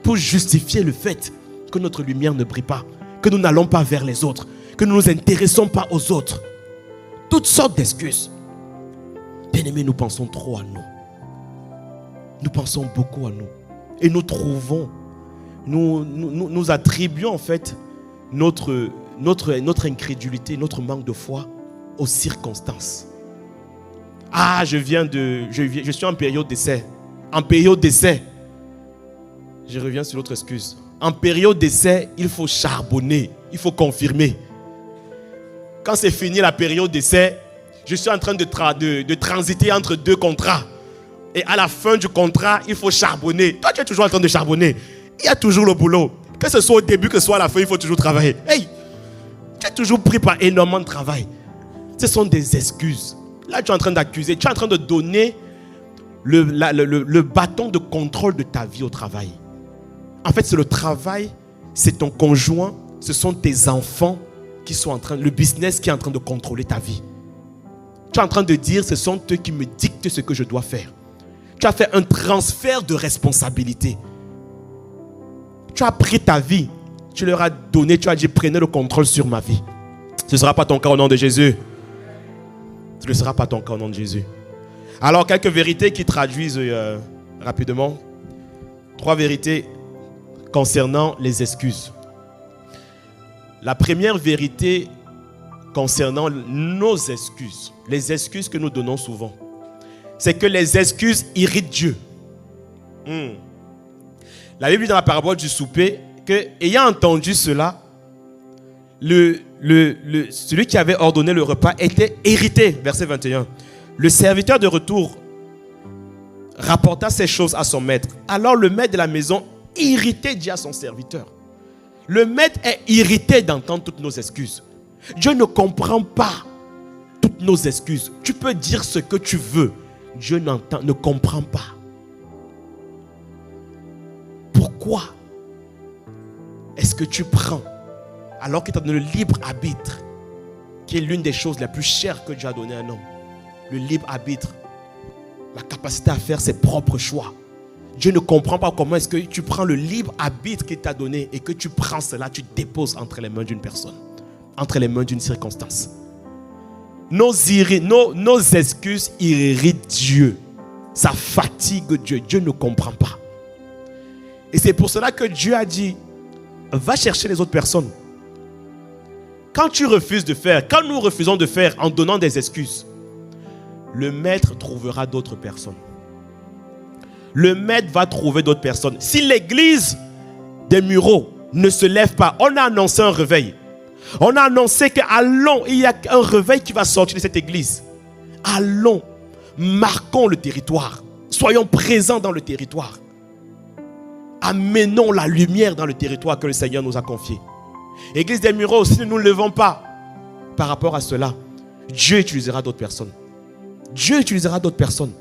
pour justifier le fait que notre lumière ne brille pas, que nous n'allons pas vers les autres, que nous ne nous intéressons pas aux autres. Toutes sortes d'excuses. Bien-aimés, nous pensons trop à nous. Nous pensons beaucoup à nous. Et nous trouvons, nous attribuons en fait notre incrédulité, notre manque de foi aux circonstances. Ah, je suis en période d'essai. En période d'essai, je reviens sur l'autre excuse. En période d'essai, il faut charbonner, il faut confirmer. Quand c'est fini la période d'essai, je suis en train de transiter entre deux contrats. Et à la fin du contrat, il faut charbonner. Toi, tu es toujours en train de charbonner. Il y a toujours le boulot. Que ce soit au début, que ce soit à la fin, il faut toujours travailler. Hey, tu es toujours pris par énormément de travail. Ce sont des excuses. Là, tu es en train d'accuser. Tu es en train de donner le bâton de contrôle de ta vie au travail. En fait, c'est le travail, c'est ton conjoint, ce sont tes enfants qui sont en train, le business qui est en train de contrôler ta vie. Tu es en train de dire, ce sont eux qui me dictent ce que je dois faire. Tu as fait un transfert de responsabilité. Tu as pris ta vie, tu leur as donné, tu as dit, prenez le contrôle sur ma vie. Ce ne sera pas ton cas au nom de Jésus. Ce ne sera pas ton cas au nom de Jésus. Alors, quelques vérités qui traduisent rapidement. 3 vérités concernant les excuses. La première vérité concernant nos excuses, les excuses que nous donnons souvent, c'est que les excuses irritent Dieu. La Bible dit dans la parabole du souper que, ayant entendu cela, celui qui avait ordonné le repas était irrité. Verset 21. Le serviteur de retour rapporta ces choses à son maître. Alors le maître de la maison, irrité, dit à son serviteur. Le maître est irrité d'entendre toutes nos excuses. Dieu ne comprend pas toutes nos excuses. Tu peux dire ce que tu veux. Dieu ne comprend pas. Pourquoi est-ce que tu prends, alors qu'il t'a donné le libre arbitre, qui est l'une des choses les plus chères que Dieu a donné à un homme, le libre arbitre, la capacité à faire ses propres choix. Dieu ne comprend pas comment est-ce que tu prends le libre arbitre qu'il t'a donné et que tu prends cela, tu déposes entre les mains d'une personne, entre les mains d'une circonstance. Nos excuses irritent Dieu. Ça fatigue Dieu. Dieu ne comprend pas. Et c'est pour cela que Dieu a dit, va chercher les autres personnes. Quand tu refuses de faire, quand nous refusons de faire en donnant des excuses, le maître trouvera d'autres personnes. Le maître va trouver d'autres personnes. Si l'église des Mureaux ne se lève pas, on a annoncé un réveil. On a annoncé qu'allons, il y a un réveil qui va sortir de cette église. Allons, marquons le territoire. Soyons présents dans le territoire. Amenons la lumière dans le territoire que le Seigneur nous a confié. Église des Mureaux, si nous ne nous levons pas par rapport à cela, Dieu utilisera d'autres personnes. Dieu utilisera d'autres personnes.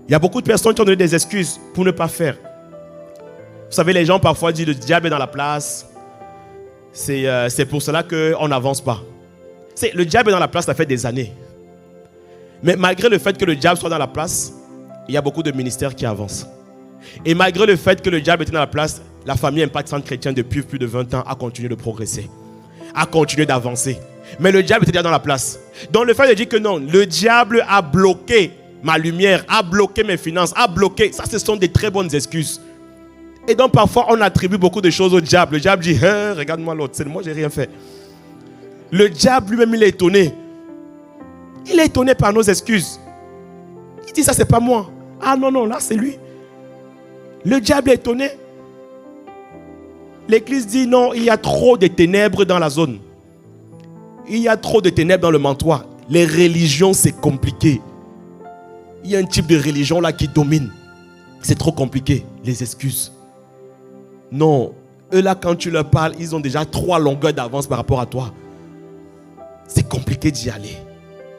Il y a beaucoup de personnes qui ont donné des excuses pour ne pas faire. Vous savez, les gens parfois disent le diable est dans la place. C'est pour cela qu'on n'avance pas. Le diable est dans la place, ça fait des années. Mais malgré le fait que le diable soit dans la place, il y a beaucoup de ministères qui avancent. Et malgré le fait que le diable était dans la place, la famille Impact Centre Chrétien depuis plus de 20 ans a continué de progresser, a continué d'avancer. Mais le diable était déjà dans la place. Donc le fait de dire que non, le diable a bloqué ma lumière, a bloqué mes finances, a bloqué, ça ce sont des très bonnes excuses. Et donc parfois on attribue beaucoup de choses au diable. Le diable dit, hey, regarde-moi l'autre, c'est moi, j'ai rien fait. Le diable lui-même il est étonné. Il est étonné par nos excuses. Il dit ça c'est pas moi. Ah non, là c'est lui. Le diable est étonné. L'église dit non, il y a trop de ténèbres dans la zone. Il y a trop de ténèbres dans le mentoir. Les religions c'est compliqué. Il y a un type de religion là qui domine. C'est trop compliqué, les excuses. Non, eux là quand tu leur parles, ils ont déjà 3 longueurs d'avance par rapport à toi. c'est compliqué d'y aller.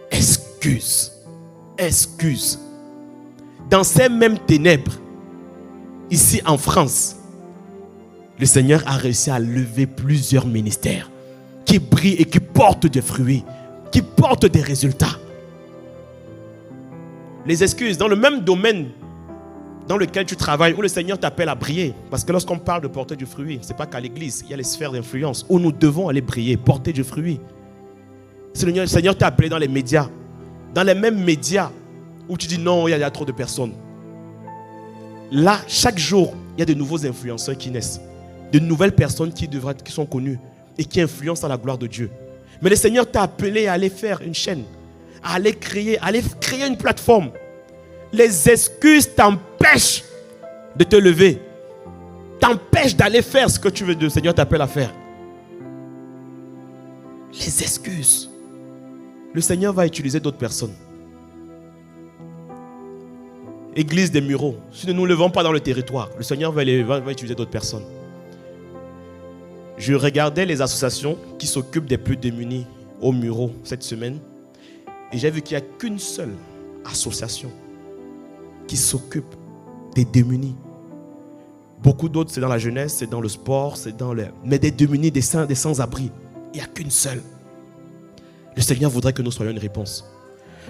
Excuse. Excuse. Dans ces mêmes ténèbres, ici en France, le Seigneur a réussi à lever plusieurs ministères qui brillent et qui portent des fruits, qui portent des résultats. Les excuses, dans le même domaine dans lequel tu travailles, où le Seigneur t'appelle à briller. Parce que lorsqu'on parle de porter du fruit, ce n'est pas qu'à l'église, il y a les sphères d'influence où nous devons aller briller, porter du fruit. Le Seigneur t'a appelé dans les médias, dans les mêmes médias où tu dis non, il y a trop de personnes. Là, chaque jour, il y a de nouveaux influenceurs qui naissent, de nouvelles personnes qui sont connues et qui influencent dans la gloire de Dieu. Mais le Seigneur t'a appelé à aller faire une chaîne, à aller créer une plateforme. Les excuses t'empêchent de te lever, t'empêchent d'aller faire ce que tu veux, le Seigneur t'appelle à faire. Les excuses. Le Seigneur va utiliser d'autres personnes. Église des Mureaux. Si nous ne nous levons pas dans le territoire, le Seigneur va utiliser d'autres personnes. Je regardais les associations qui s'occupent des plus démunis aux Mureaux cette semaine. Et j'ai vu qu'il n'y a qu'une seule association qui s'occupe des démunis. Beaucoup d'autres, c'est dans la jeunesse, c'est dans le sport, mais des démunis, des sans-abri. Il n'y a qu'une seule. Le Seigneur voudrait que nous soyons une réponse.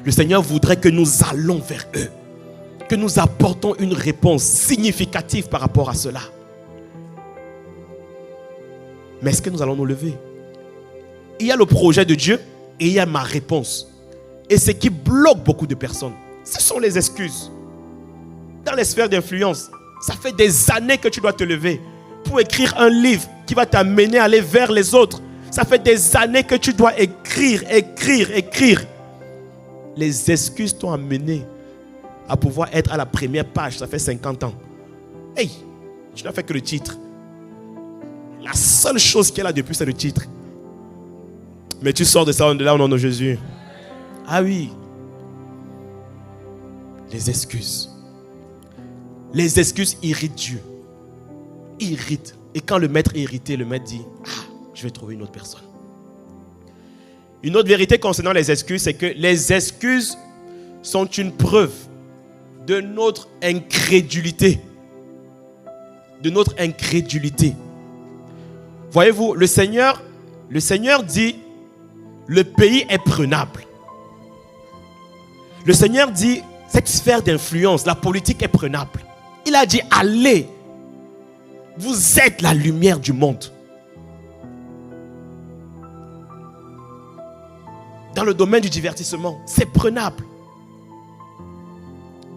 Le Seigneur voudrait que nous allons vers eux. Que nous apportons une réponse significative par rapport à cela. Mais est-ce que nous allons nous lever? Il y a le projet de Dieu et il y a ma réponse. Et ce qui bloque beaucoup de personnes, ce sont les excuses. Dans les sphères d'influence, ça fait des années que tu dois te lever pour écrire un livre qui va t'amener à aller vers les autres. Ça fait des années que tu dois écrire. Les excuses t'ont amené à pouvoir être à la première page. Ça fait 50 ans. Hey, tu n'as fait que le titre. La seule chose qu'il y a là depuis, c'est le titre. Mais tu sors de ça, de là au nom de Jésus. Ah oui. Les excuses. Les excuses irritent Dieu. Irritent. Et quand le maître est irrité, le maître dit, je vais trouver une autre personne. Une autre vérité concernant les excuses, c'est que les excuses sont une preuve de notre incrédulité. De notre incrédulité. Voyez-vous, le Seigneur dit, le pays est prenable. Le Seigneur dit, cette sphère d'influence, la politique est prenable. Il a dit, allez, vous êtes la lumière du monde. Dans le domaine du divertissement, c'est prenable.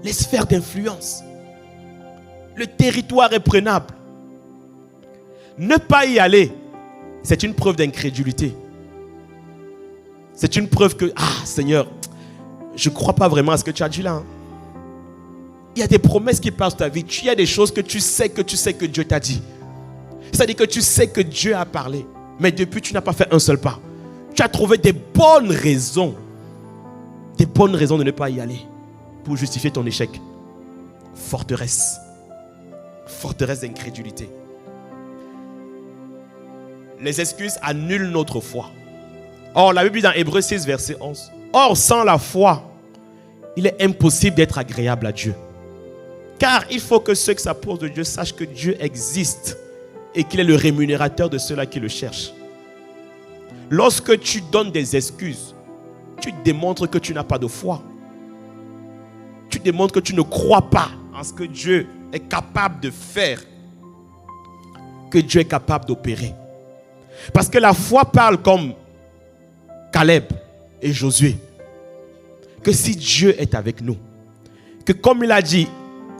Les sphères d'influence, le territoire est prenable. Ne pas y aller, c'est une preuve d'incrédulité. C'est une preuve que, Seigneur, je ne crois pas vraiment à ce que tu as dit là. Il y a des promesses qui passent ta vie. Il y a des choses que tu sais que Dieu t'a dit. C'est-à-dire que tu sais que Dieu a parlé. Mais depuis, tu n'as pas fait un seul pas. Tu as trouvé des bonnes raisons. Des bonnes raisons de ne pas y aller. Pour justifier ton échec. Forteresse. Forteresse d'incrédulité. Les excuses annulent notre foi. Or, la Bible dit dans Hébreux 6, verset 11. Or, sans la foi, il est impossible d'être agréable à Dieu. Car il faut que ceux qui s'approchent de Dieu sachent que Dieu existe et qu'il est le rémunérateur de ceux-là qui le cherchent. Lorsque tu donnes des excuses, tu démontres que tu n'as pas de foi. Tu démontres que tu ne crois pas en ce que Dieu est capable de faire, que Dieu est capable d'opérer. Parce que la foi parle comme Caleb et Josué, que si Dieu est avec nous, que comme il a dit,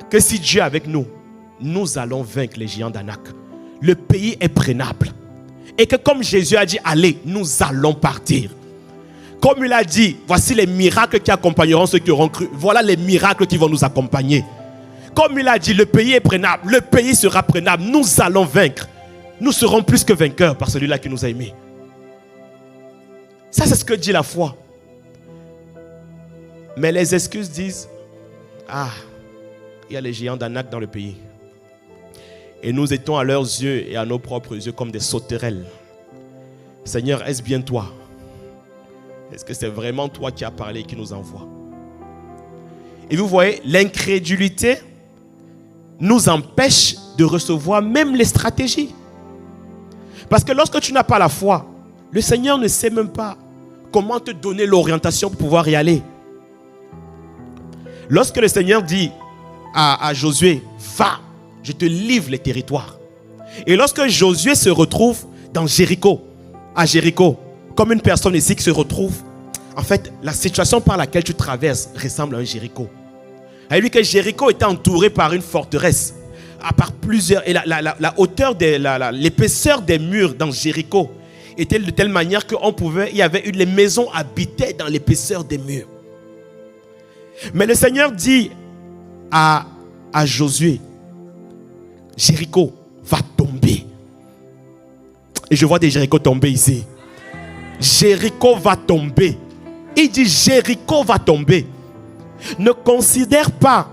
que si Dieu est avec nous, nous allons vaincre les géants d'Anak. Le pays est prenable. Et que comme Jésus a dit, allez, nous allons partir. Comme il a dit, voici les miracles qui accompagneront ceux qui auront cru. Voilà les miracles qui vont nous accompagner. Comme il a dit, le pays est prenable, le pays sera prenable, nous allons vaincre. Nous serons plus que vainqueurs par celui-là qui nous a aimés. Ça, c'est ce que dit la foi. Mais les excuses disent, il y a les géants d'Anak dans le pays. Et nous étions à leurs yeux et à nos propres yeux comme des sauterelles. Seigneur, est-ce bien toi? Est-ce que c'est vraiment toi qui as parlé et qui nous envoie? Et vous voyez, l'incrédulité nous empêche de recevoir même les stratégies. Parce que lorsque tu n'as pas la foi, le Seigneur ne sait même pas comment te donner l'orientation pour pouvoir y aller. Lorsque le Seigneur dit à Josué, va, je te livre les territoires. Et lorsque Josué se retrouve dans Jéricho, à Jéricho, comme une personne ici qui se retrouve, en fait, la situation par laquelle tu traverses ressemble à un Jéricho. Et lui que Jéricho était entouré par une forteresse, par plusieurs, et la hauteur, l'épaisseur des murs dans Jéricho était de telle manière il y avait les maisons habitaient dans l'épaisseur des murs. Mais le Seigneur dit à Josué, Jéricho va tomber. Et je vois des Jéricho tomber ici. Jéricho va tomber. Il dit Jéricho va tomber. Ne considère pas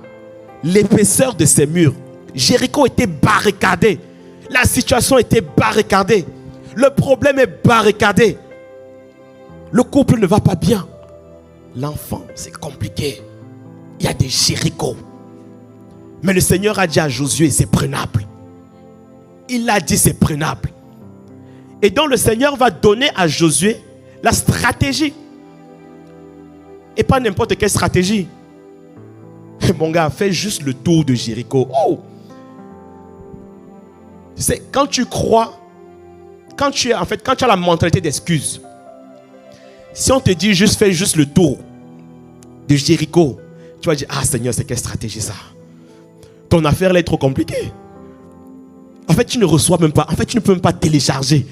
l'épaisseur de ces murs. Jéricho était barricadé. La situation était barricadée. Le problème est barricadé. Le couple ne va pas bien. L'enfant, c'est compliqué. Il y a des Jéricho. Mais le Seigneur a dit à Josué, c'est prenable. Il a dit, c'est prenable. Et donc le Seigneur va donner à Josué la stratégie. Et pas n'importe quelle stratégie. Mon gars, fais juste le tour de Jéricho. Oh! Tu sais, quand tu crois, quand tu as la mentalité d'excuse, si on te dit juste fais juste le tour de Jéricho, tu vas dire, ah Seigneur, c'est quelle stratégie ça? Ton affaire là est trop compliquée. En fait, tu ne reçois même pas. En fait, tu ne peux même pas télécharger.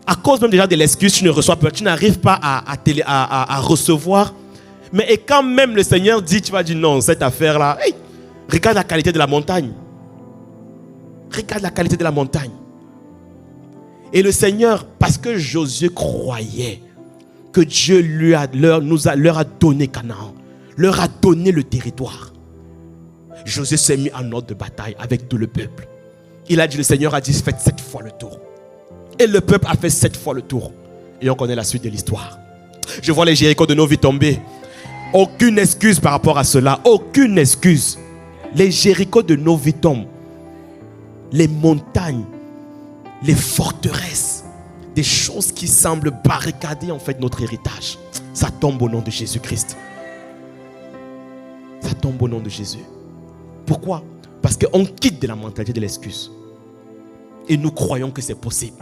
À cause même déjà de l'excuse, tu ne reçois pas. Tu n'arrives pas à recevoir. Mais et quand même le Seigneur dit, tu vas dire non, cette affaire-là, hey, regarde la qualité de la montagne. Regarde la qualité de la montagne. Et le Seigneur, parce que Josué croyait que Dieu leur a donné Canaan, leur a donné le territoire. Josué s'est mis en ordre de bataille avec tout le peuple. Il a dit, le Seigneur a dit, faites 7 fois le tour. Et le peuple a fait 7 fois le tour. Et on connaît la suite de l'histoire. Je vois les Jéricho de nos vies tomber. Aucune excuse par rapport à cela. Aucune excuse. Les Jéricho de nos vies tombent. Les montagnes, les forteresses, des choses qui semblent barricader en fait notre héritage. Ça tombe au nom de Jésus-Christ. Ça tombe au nom de Jésus. Pourquoi? Parce qu'on quitte de la mentalité de l'excuse. Et nous croyons que c'est possible.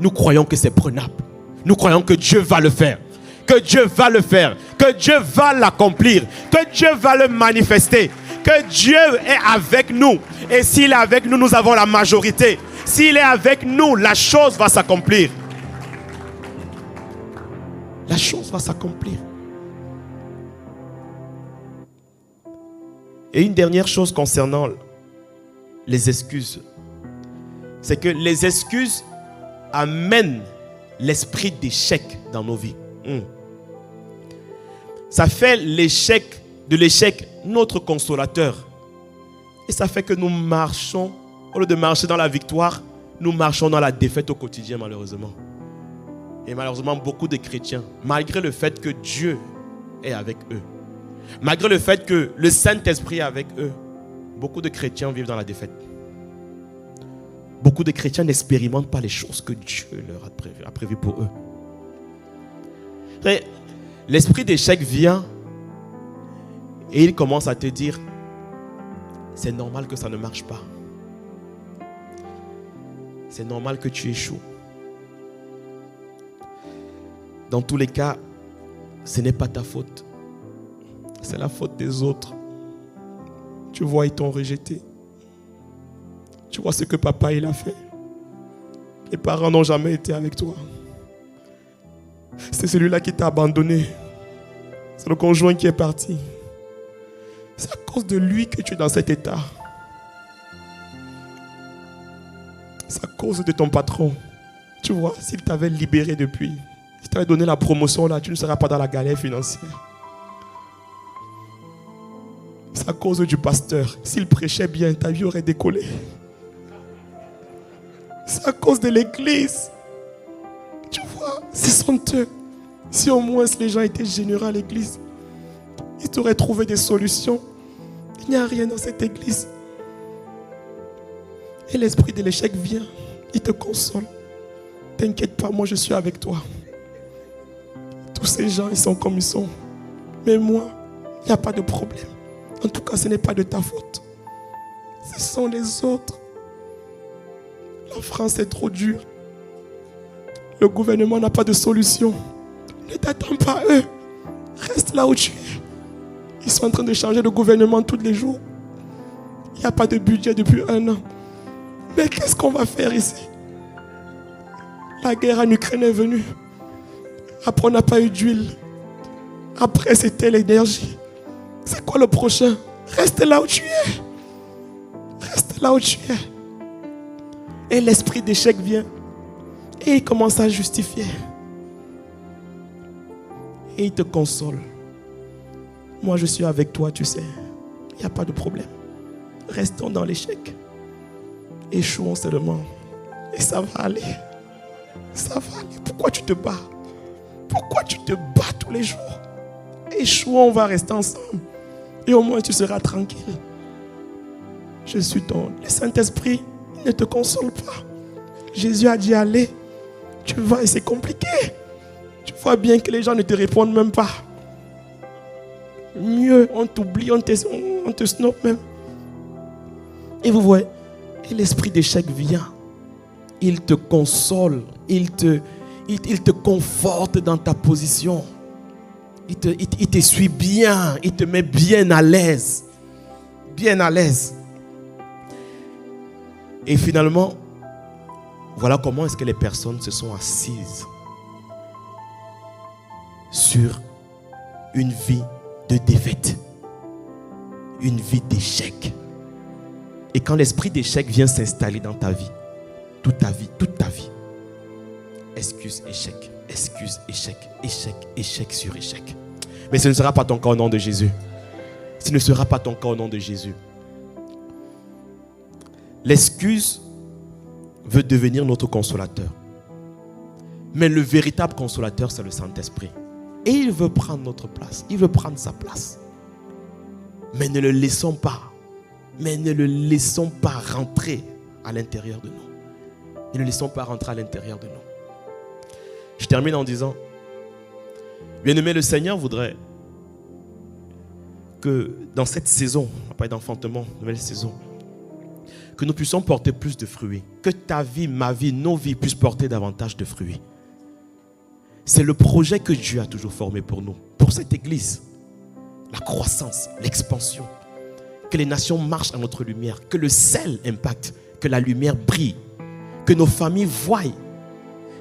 Nous croyons que c'est prenable. Nous croyons que Dieu va le faire. Que Dieu va le faire. Que Dieu va l'accomplir. Que Dieu va le manifester. Que Dieu est avec nous. Et s'il est avec nous, nous avons la majorité. S'il est avec nous, la chose va s'accomplir. La chose va s'accomplir. Et une dernière chose concernant les excuses, c'est que les excuses amènent l'esprit d'échec dans nos vies. Ça fait de l'échec notre consolateur. Et ça fait que nous marchons, au lieu de marcher dans la victoire, nous marchons dans la défaite au quotidien malheureusement. Et malheureusement, beaucoup de chrétiens, malgré le fait que Dieu est avec eux, malgré le fait que le Saint-Esprit est avec eux, beaucoup de chrétiens vivent dans la défaite. Beaucoup de chrétiens n'expérimentent pas les choses que Dieu leur a prévues pour eux. Et l'esprit d'échec vient et il commence à te dire, c'est normal que ça ne marche pas. C'est normal que tu échoues. Dans tous les cas, ce n'est pas ta faute. C'est la faute des autres. Tu vois, ils t'ont rejeté. Tu vois ce que papa il a fait. Les parents n'ont jamais été avec toi. C'est celui-là qui t'a abandonné. C'est le conjoint qui est parti. C'est à cause de lui que tu es dans cet état. C'est à cause de ton patron. Tu vois, s'il t'avait libéré depuis, s'il t'avait donné la promotion là, tu ne seras pas dans la galère financière. C'est à cause du pasteur. S'il prêchait bien, ta vie aurait décollé. C'est à cause de l'église. Tu vois, c'est honteux. Si au moins les gens étaient généreux à l'église, ils auraient trouvé des solutions. Il n'y a rien dans cette église. Et l'esprit de l'échec vient, il te console. T'inquiète pas, moi je suis avec toi. Tous ces gens, ils sont comme ils sont. Mais moi, il n'y a pas de problème. En tout cas, ce n'est pas de ta faute. Ce sont les autres. La France est trop dure. Le gouvernement n'a pas de solution. Ne t'attends pas à eux. Reste là où tu es. Ils sont en train de changer de gouvernement tous les jours. Il n'y a pas de budget depuis 1 an. Mais qu'est-ce qu'on va faire ici? La guerre en Ukraine est venue. Après, on n'a pas eu d'huile. Après, c'était l'énergie. C'est quoi le prochain? Reste là où tu es. Reste là où tu es. Et l'esprit d'échec vient. Et il commence à justifier. Et il te console. Moi, je suis avec toi, tu sais. Il n'y a pas de problème. Restons dans l'échec. Échouons seulement. Et ça va aller. Ça va aller. Pourquoi tu te bats? Pourquoi tu te bats tous les jours? Échouons, on va rester ensemble. Et au moins tu seras tranquille. Je suis le Saint-Esprit, il ne te console pas. Jésus a dit allez. Tu vas et c'est compliqué. Tu vois bien que les gens ne te répondent même pas. Mieux, on t'oublie, on te snob même. Et vous voyez, et l'esprit d'échec vient. Il te console, il te conforte dans ta position. Il te suit bien, il te met bien à l'aise. Bien à l'aise. Et finalement, voilà comment est-ce que les personnes se sont assises sur une vie de défaite, une vie d'échec. Et quand l'esprit d'échec vient s'installer dans ta vie, toute ta vie, excuse, échec, excuse, échec, échec, échec sur échec. Mais ce ne sera pas ton cas au nom de Jésus. Ce ne sera pas ton cas au nom de Jésus. L'excuse veut devenir notre consolateur. Mais le véritable consolateur, c'est le Saint-Esprit. Et il veut prendre notre place. Il veut prendre sa place. Mais ne le laissons pas. Mais ne le laissons pas rentrer à l'intérieur de nous. Ne le laissons pas rentrer à l'intérieur de nous. Je termine en disant, bien-aimé, le Seigneur voudrait que dans cette saison, on va parler d'enfantement, nouvelle saison, que nous puissions porter plus de fruits. Que ta vie, ma vie, nos vies puissent porter davantage de fruits. C'est le projet que Dieu a toujours formé pour nous, pour cette église. La croissance, l'expansion. Que les nations marchent à notre lumière. Que le sel impacte, que la lumière brille. Que nos familles voient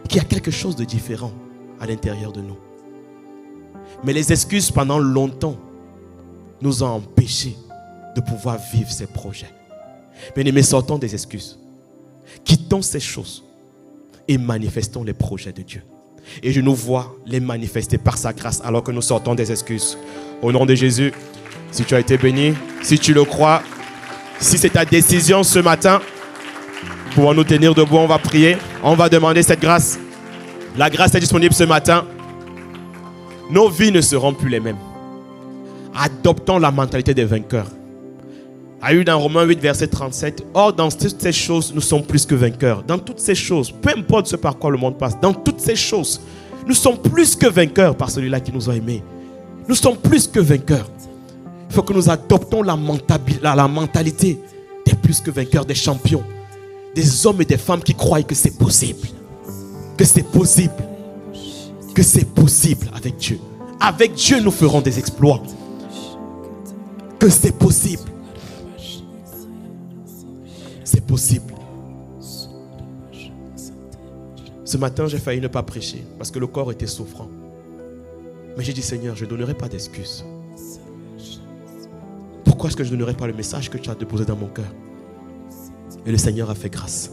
qu'il y a quelque chose de différent à l'intérieur de nous. Mais les excuses pendant longtemps nous ont empêchés de pouvoir vivre ces projets. Bien-aimés, sortons des excuses. Quittons ces choses et manifestons les projets de Dieu. Et je nous vois les manifester par sa grâce alors que nous sortons des excuses. Au nom de Jésus, si tu as été béni, si tu le crois, si c'est ta décision ce matin, pouvons nous tenir debout, on va prier, on va demander cette grâce. La grâce est disponible ce matin. Nos vies ne seront plus les mêmes. Adoptons la mentalité des vainqueurs. A eu dans Romains 8, verset 37. Or, dans toutes ces choses, nous sommes plus que vainqueurs. Dans toutes ces choses, peu importe ce par quoi le monde passe, dans toutes ces choses, nous sommes plus que vainqueurs par celui-là qui nous a aimés. Nous sommes plus que vainqueurs. Il faut que nous adoptons la mentalité des plus que vainqueurs, des champions, des hommes et des femmes qui croient que c'est possible. Que c'est possible. Que c'est possible avec Dieu. Avec Dieu, nous ferons des exploits. Que c'est possible. C'est possible. Ce matin, j'ai failli ne pas prêcher parce que le corps était souffrant. Mais j'ai dit, Seigneur, je ne donnerai pas d'excuses. Pourquoi est-ce que je ne donnerai pas le message que tu as déposé dans mon cœur? Et le Seigneur a fait grâce.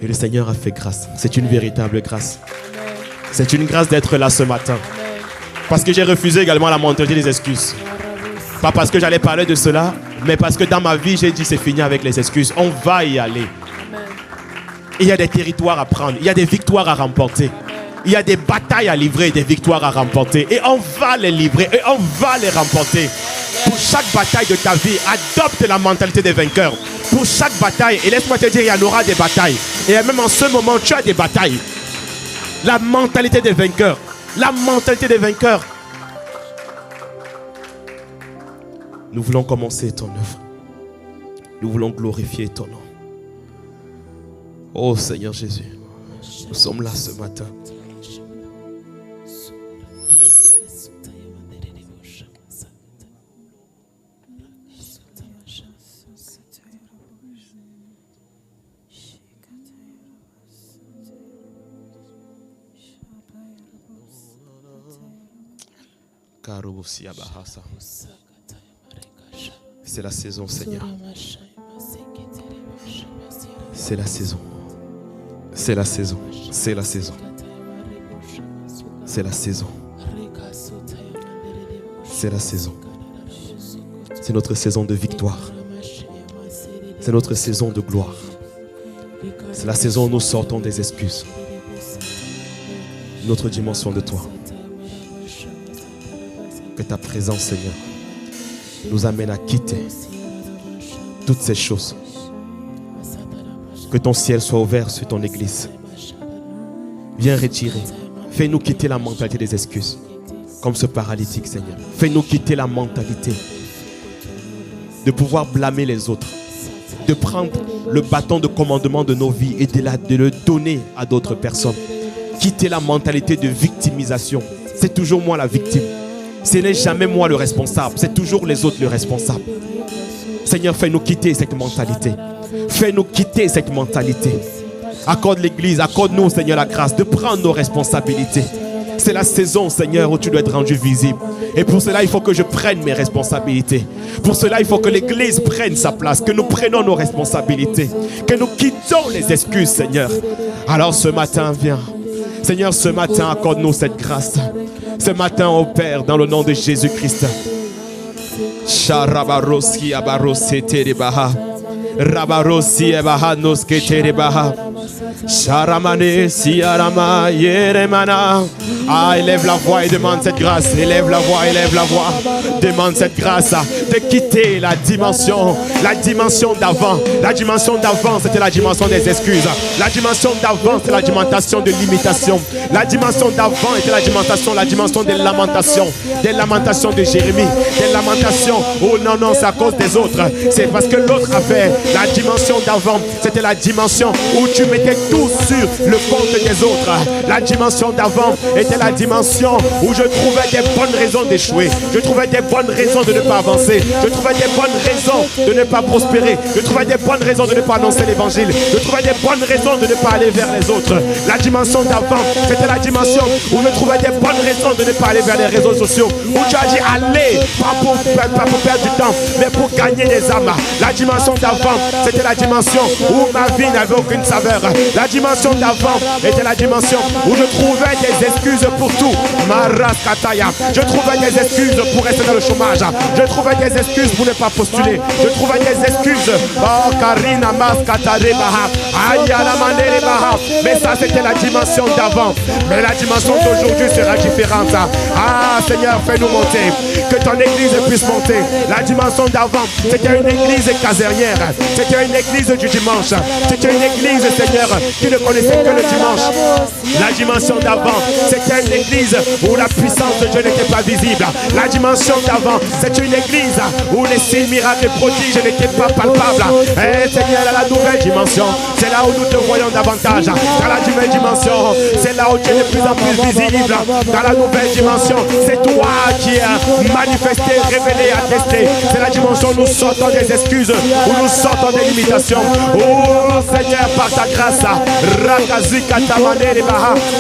Et le Seigneur a fait grâce. C'est une véritable grâce. C'est une grâce d'être là ce matin. Parce que j'ai refusé également la mentalité des excuses. Pas parce que j'allais parler de cela, mais parce que dans ma vie, j'ai dit c'est fini avec les excuses. On va y aller. Et il y a des territoires à prendre. Il y a des victoires à remporter. Il y a des batailles à livrer, des victoires à remporter. Et on va les livrer et on va les remporter. Pour chaque bataille de ta vie, adopte la mentalité des vainqueurs. Pour chaque bataille, et laisse-moi te dire, il y en aura des batailles. Et même en ce moment, tu as des batailles. La mentalité des vainqueurs. La mentalité des vainqueurs. Nous voulons commencer ton œuvre. Nous voulons glorifier ton nom. Oh Seigneur Jésus, nous sommes là ce matin. C'est la saison, Seigneur. C'est la saison. C'est la saison. C'est la saison. C'est la saison. C'est la saison. C'est notre saison de victoire. C'est notre saison de gloire. C'est la saison où nous sortons des excuses. Notre dimension de toi. Que ta présence, Seigneur, nous amène à quitter toutes ces choses. Que ton ciel soit ouvert sur ton église. Viens retirer. Fais-nous quitter la mentalité des excuses. Comme ce paralytique, Seigneur. Fais-nous quitter la mentalité de pouvoir blâmer les autres. De prendre le bâton de commandement de nos vies et de le donner à d'autres personnes. Quitter la mentalité de victimisation. C'est toujours moi la victime. Ce n'est jamais moi le responsable. C'est toujours les autres le responsable. Seigneur, fais-nous quitter cette mentalité. Fais-nous quitter cette mentalité. Accorde l'église, accorde-nous, Seigneur, la grâce de prendre nos responsabilités. C'est la saison, Seigneur, où tu dois être rendu visible. Et pour cela, il faut que je prenne mes responsabilités. Pour cela, il faut que l'église prenne sa place, que nous prenions nos responsabilités, que nous quittons les excuses, Seigneur. Alors ce matin, viens. Seigneur, ce matin, accorde-nous cette grâce. Ce matin, ô Père, dans le nom de Jésus-Christ. Sharabaroski abarose terebaha. Rabarosi ebaha noske terebaha. Sharamane siarama yeremana. Ah, élève la voix et demande cette grâce. Élève la voix, élève la voix. Demande cette grâce de quitter la dimension d'avant. La dimension d'avant, c'était la dimension des excuses. La dimension d'avant, c'était la dimension de limitation. La dimension d'avant était la dimension des lamentations. Des lamentations de Jérémie. Des lamentations. Oh non, non, c'est à cause des autres. C'est parce que l'autre avait la dimension d'avant. C'était la dimension où tu mettais tout sur le compte des autres. La dimension d'avant était la dimension où je trouvais des bonnes raisons d'échouer. Je trouvais des bonnes raisons de ne pas avancer. Je trouvais des bonnes raisons de ne pas prospérer. Je trouvais des bonnes raisons de ne pas annoncer l'évangile. Je trouvais des bonnes raisons de ne pas aller vers les autres. La dimension d'avant, c'était la dimension où je trouvais des bonnes raisons de ne pas aller vers les réseaux sociaux. Où tu as dit allez, pas pour perdre du temps, mais pour gagner des âmes. La dimension d'avant, c'était la dimension où ma vie n'avait aucune saveur. La dimension d'avant était la dimension où je trouvais des excuses pour tout. Maras Kataya. Je trouvais des excuses pour rester dans le chômage. Je trouvais des excuses pour ne pas postuler. Je trouvais des excuses. Oh, Karina Mas Katarebaha. Ayala Manerebaha. Mais ça, c'était la dimension d'avant. Mais la dimension d'aujourd'hui sera différente. Ah, Seigneur, fais-nous monter. Que ton église puisse monter. La dimension d'avant, c'était une église caserne. C'était une église du dimanche. C'était une église, Seigneur, qui ne connaissait que le dimanche. La dimension d'avant, c'était une église où la puissance de Dieu n'était pas visible. La dimension d'avant, c'est une église où les signes, miracles et prodiges n'étaient pas palpables. Et Seigneur, dans la nouvelle dimension, c'est là où nous te voyons davantage. Dans la nouvelle dimension, c'est là où tu es de plus en plus visible. Dans la nouvelle dimension, c'est toi qui as manifesté, révélé, attesté. C'est la dimension où nous sortons des excuses, où nous sortons des limitations. Oh Seigneur, par ta grâce,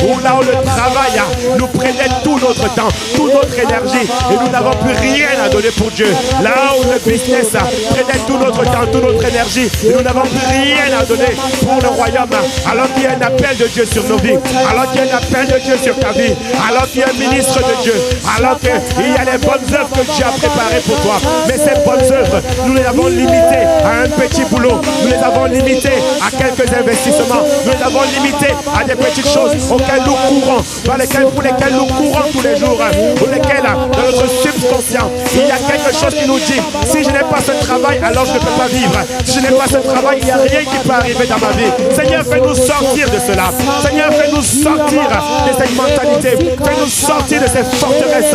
où là où le travail nous prenait tout notre temps, toute notre énergie, et nous n'avons plus rien à donner pour Dieu. Là où le business prenait tout notre temps, toute notre énergie, et nous n'avons plus rien à donner pour le royaume. Alors qu'il y a un appel de Dieu sur nos vies, alors qu'il y a un appel de Dieu sur ta vie, alors qu'il y a un ministre de Dieu, alors qu'il y a les bonnes œuvres que Dieu a préparées pour toi. Mais ces bonnes œuvres, nous les avons limitées à un petit boulot, nous les avons limitées à quelques investissements. accomplissement. Nous les avons limités à des petites choses auxquelles nous courons, pour lesquelles nous courons tous les jours, pour lesquelles, dans notre subconscient, il y a quelque chose qui nous dit, si je n'ai pas ce travail, alors je ne peux pas vivre. Si je n'ai pas ce travail, il n'y a rien qui peut arriver dans ma vie. Seigneur, fais-nous sortir de cela. Seigneur, fais-nous sortir de cette mentalité. Fais-nous sortir de ces forteresses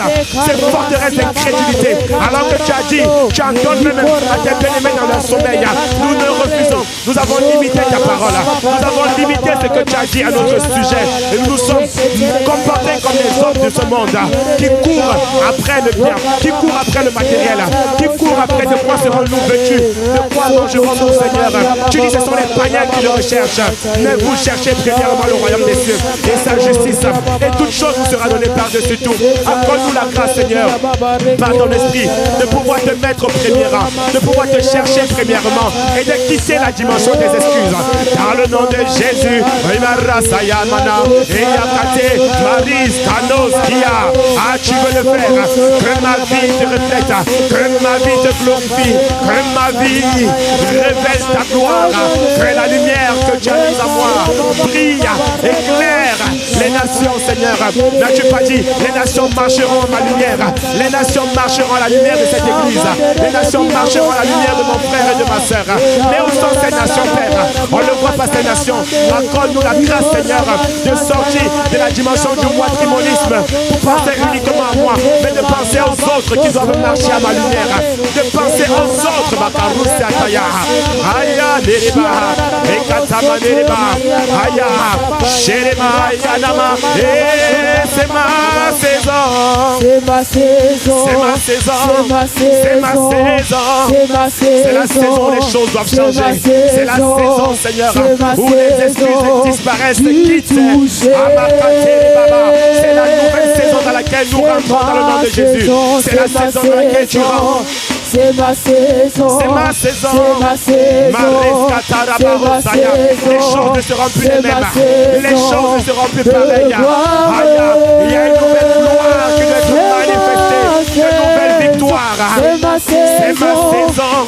d'incrédulité. Alors que tu as dit, tu en donnes même à tes bien-aimés dans leur sommeil. Nous ne refusons. Nous avons limité ta parole. Nous avons limité ce que tu as dit à notre sujet. Et nous nous sommes comportés comme les hommes de ce monde qui courent après le bien, qui courent après le matériel, qui courent après de quoi serons-nous vêtus, de quoi mangerons-nous, Seigneur. Tu dis ce sont les païens qui le recherchent. Mais vous cherchez premièrement le royaume des cieux et sa justice. Et toute chose vous sera donnée par-dessus tout. Accorde-nous la grâce, Seigneur, par ton esprit, de pouvoir te mettre au premier rang, de pouvoir te chercher premièrement et de quitter la dimension des excuses. Dans le nom de Jésus, tu veux le faire, que ma vie te reflète, que ma vie te glorifie, que ma vie révèle ta gloire, que la lumière que tu as mise à moi brille, éclaire les nations, Seigneur. N'as-tu pas dit, les nations marcheront à ma lumière, les nations marcheront à la lumière de cette église, les nations marcheront à la lumière de mon frère et de ma soeur. Mais où sont ces nations, Père? On ne voit pas ces nations. Accorde-nous la grâce, Seigneur, de sortir de la dimension du moitrimonisme pour penser uniquement à moi, mais de penser aux autres qui doivent marcher à ma lumière, de penser aux autres, Makarousse Ataya, Aya Neriba, Ekatama Neriba, Aya, Sherema, Yanama, et c'est ma saison, c'est ma saison, c'est ma saison, c'est ma saison, c'est la saison où les choses doivent changer, c'est la saison, Seigneur, où les excuses disparaissent, quittent, c'est la nouvelle saison dans laquelle nous rentrons dans le nom de Jésus, c'est la saison dans laquelle tu rentres. C'est ma saison, c'est ma saison, c'est ma saison, les choses ne seront plus les mêmes, les choses ne seront plus pareilles. Il y a une nouvelle gloire qui doit être manifestée, une nouvelle victoire. C'est ma saison,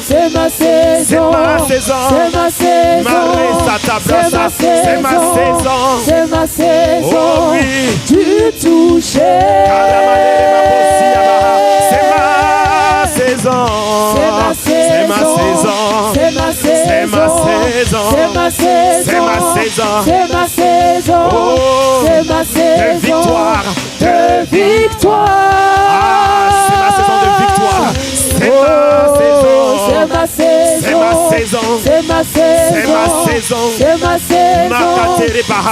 c'est ma saison, c'est ma saison, c'est ma saison, c'est ma saison, c'est ma saison, oh oui, tu touches. C'est ma saison, c'est ma saison, c'est ma saison, c'est ma saison, c'est ma saison, c'est ma saison, oh, c'est ma saison de victoire, de victoire. Ah, c'est ma saison de victoire, c'est ma saison, c'est ma saison, c'est ma saison, c'est ma saison,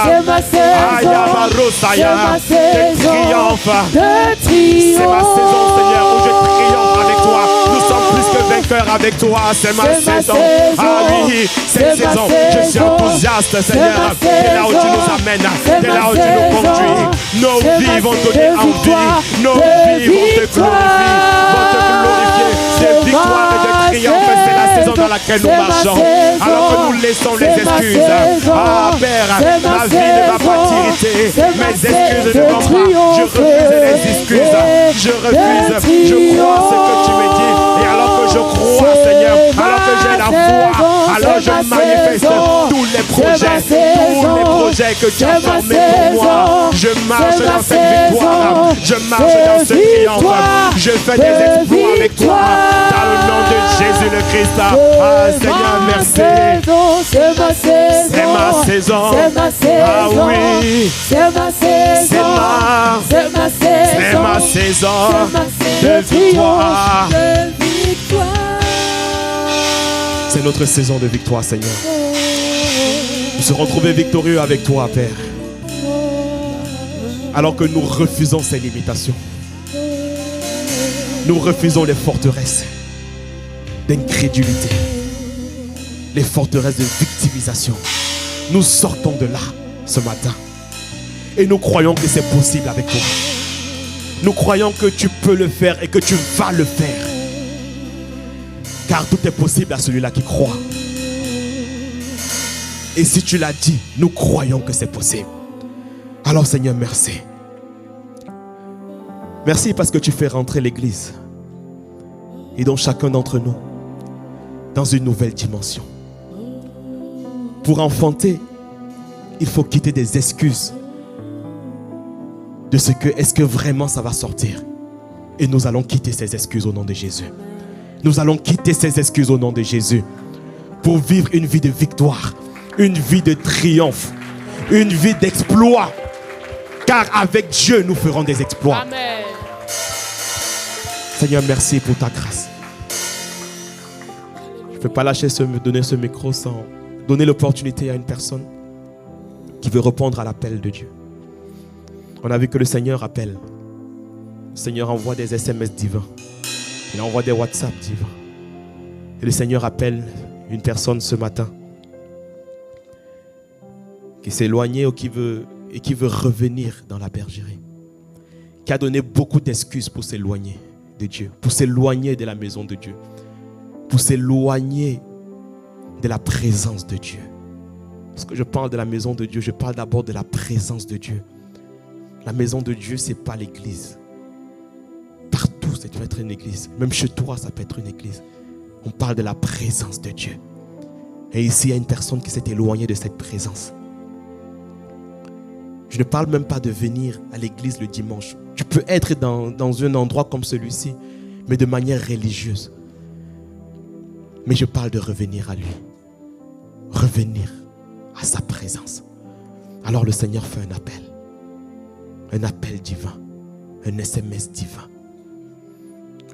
c'est ma saison, c'est ma saison, de triomphe, de triomphe. C'est ma saison, Seigneur, où je triomphe avec toi. Nous sommes plus que vainqueurs avec toi. C'est ma saison. Ah oui, cette saison, je suis enthousiaste, Seigneur. C'est là où tu nous amènes, c'est là où tu nous conduis. Nos vies vont te donner envie, nos vies vont te glorifier, de victoire et de triomphe. C'est la saison dans laquelle nous marchons, alors que nous laissons les excuses. Ah Père, ma vie ne va pas t'irriter, mes excuses ne vont pas. Je refuse les excuses, je refuse, je crois ce que tu me dis. Et alors que je crois, Seigneur, alors que j'ai la foi, alors je manifeste tous les projets que tu as formés pour moi. Je marche dans cette victoire, je marche dans ce triomphe, je fais des exploits avec toi, dans le nom de Jésus le Christ. Ah Seigneur, merci. C'est ma saison, c'est ma saison, c'est ma saison, ah oui, c'est ma saison, c'est ma saison, c'est ma saison de victoire. C'est notre saison de victoire, Seigneur. Nous serons trouvés victorieux avec toi, Père. Alors que nous refusons ces limitations. Nous refusons les forteresses d'incrédulité, les forteresses de victimisation. Nous sortons de là ce matin et nous croyons que c'est possible avec toi. Nous croyons que tu peux le faire et que tu vas le faire, car tout est possible à celui-là qui croit. Et si tu l'as dit, nous croyons que c'est possible. Alors Seigneur, merci. Merci parce que tu fais rentrer l'Église et donc chacun d'entre nous dans une nouvelle dimension pour enfanter il faut quitter des excuses de ce que, est-ce que vraiment ça va sortir? Et nous allons quitter ces excuses au nom de Jésus. Nous allons quitter ces excuses au nom de Jésus pour vivre une vie de victoire, une vie de triomphe, une vie d'exploit. Car avec Dieu, nous ferons des exploits. Amen. Seigneur, merci pour ta grâce. Je ne peux pas donner ce micro sans donner l'opportunité à une personne qui veut répondre à l'appel de Dieu. On a vu que le Seigneur appelle. Le Seigneur envoie des SMS divins. Il envoie des WhatsApp divins. Et le Seigneur appelle une personne ce matin qui s'est éloignée ou qui veut revenir dans la bergerie, qui a donné beaucoup d'excuses pour s'éloigner de Dieu, pour s'éloigner de la maison de Dieu, pour s'éloigner de la présence de Dieu. Parce que je parle de la maison de Dieu, je parle d'abord de la présence de Dieu. La maison de Dieu, ce n'est pas l'église. Partout, ça peut être une église. Même chez toi, ça peut être une église. On parle de la présence de Dieu. Et ici, il y a une personne qui s'est éloignée de cette présence. Je ne parle même pas de venir à l'église le dimanche. Tu peux être dans un endroit comme celui-ci, mais de manière religieuse. Mais je parle de revenir à lui. Revenir à sa présence. Alors le Seigneur fait un appel. Un appel divin. Un SMS divin.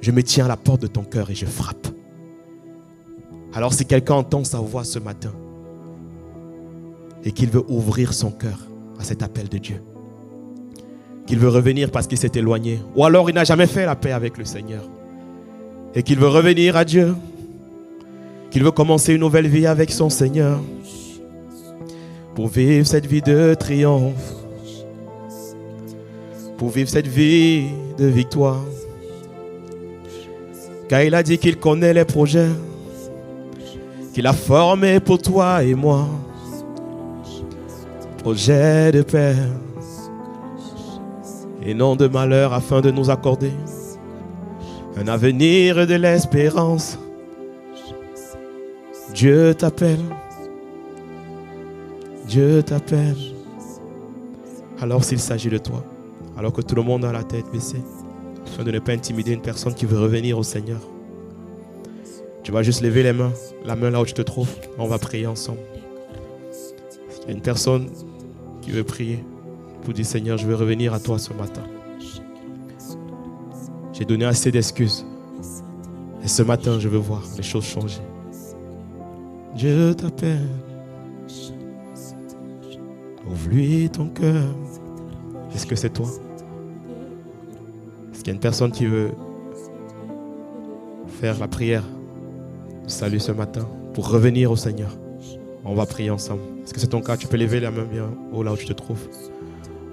Je me tiens à la porte de ton cœur et je frappe. Alors si quelqu'un entend sa voix ce matin et qu'il veut ouvrir son cœur à cet appel de Dieu, qu'il veut revenir parce qu'il s'est éloigné, ou alors il n'a jamais fait la paix avec le Seigneur et qu'il veut revenir à Dieu, qu'il veut commencer une nouvelle vie avec son Seigneur pour vivre cette vie de triomphe, pour vivre cette vie de victoire. Car il a dit qu'il connaît les projets qu'il a formés pour toi et moi. Projet de paix et non de malheur, afin de nous accorder un avenir et de l'espérance. Dieu t'appelle. Dieu t'appelle. Alors s'il s'agit de toi, alors que tout le monde a la tête baissée, afin de ne pas intimider une personne qui veut revenir au Seigneur, tu vas juste lever les mains, la main là où tu te trouves. On va prier ensemble. Il y a une personne qui veut prier pour dire: Seigneur, je veux revenir à toi ce matin. J'ai donné assez d'excuses. Et ce matin, je veux voir les choses changer. Dieu t'appelle. Ouvre-lui ton cœur. Est-ce que c'est toi? Est-ce qu'il y a une personne qui veut faire la prière de salut ce matin pour revenir au Seigneur? On va prier ensemble. Est-ce que c'est ton cas? Tu peux lever la main bien haut là où tu te trouves.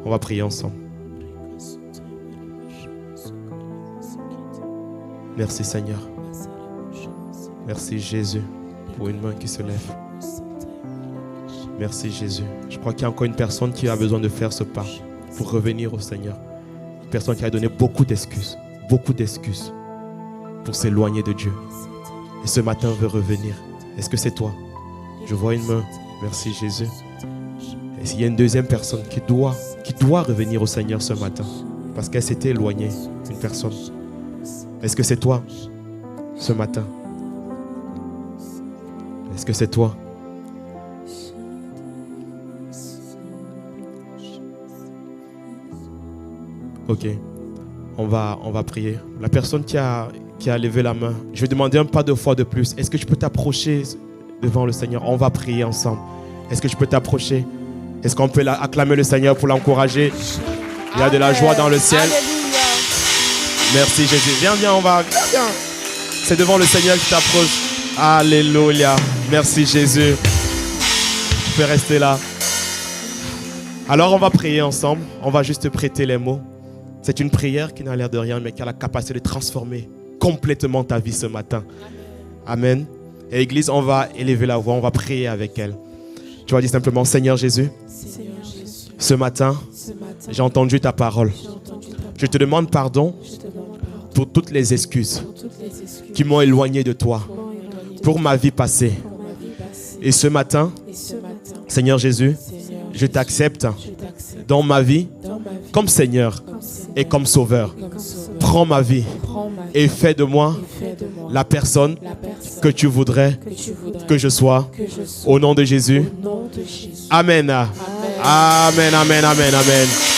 On va prier ensemble. Merci Seigneur. Merci Jésus pour une main qui se lève. Merci Jésus. Je crois qu'il y a encore une personne qui a besoin de faire ce pas pour revenir au Seigneur. Une personne qui a donné beaucoup d'excuses pour s'éloigner de Dieu. Et ce matin veut revenir. Est-ce que c'est toi? Je vois une main. Merci Jésus. Et s'il y a une deuxième personne qui doit revenir au Seigneur ce matin parce qu'elle s'était éloignée, une personne. Est-ce que c'est toi ce matin? Est-ce que c'est toi? Ok. On va prier. La personne qui a levé la main, je vais demander un pas de foi de plus. Est-ce que tu peux t'approcher devant le Seigneur? On va prier ensemble. Est-ce que tu peux t'approcher? Est-ce qu'on peut acclamer le Seigneur pour l'encourager? Il y a de la joie dans le ciel. Alléluia. Merci Jésus. Viens, on va. Viens. C'est devant le Seigneur qui t'approche. Alléluia. Merci Jésus. Tu peux rester là. Alors on va prier ensemble. On va juste prêter les mots. C'est une prière qui n'a l'air de rien, mais qui a la capacité de transformer complètement ta vie ce matin. Amen. Et l'église, on va élever la voix, on va prier avec elle. Tu vas dire simplement: Seigneur Jésus, ce matin, j'ai entendu ta parole. Je te demande pardon pour toutes les excuses qui m'ont éloigné de toi, pour ma vie passée. Et ce matin, Seigneur Jésus, Je t'accepte dans ma vie comme Seigneur et comme Sauveur. Prends ma vie et fais de moi la personne que tu voudrais que je sois. Au nom de Jésus. Amen. Amen, amen, amen, amen.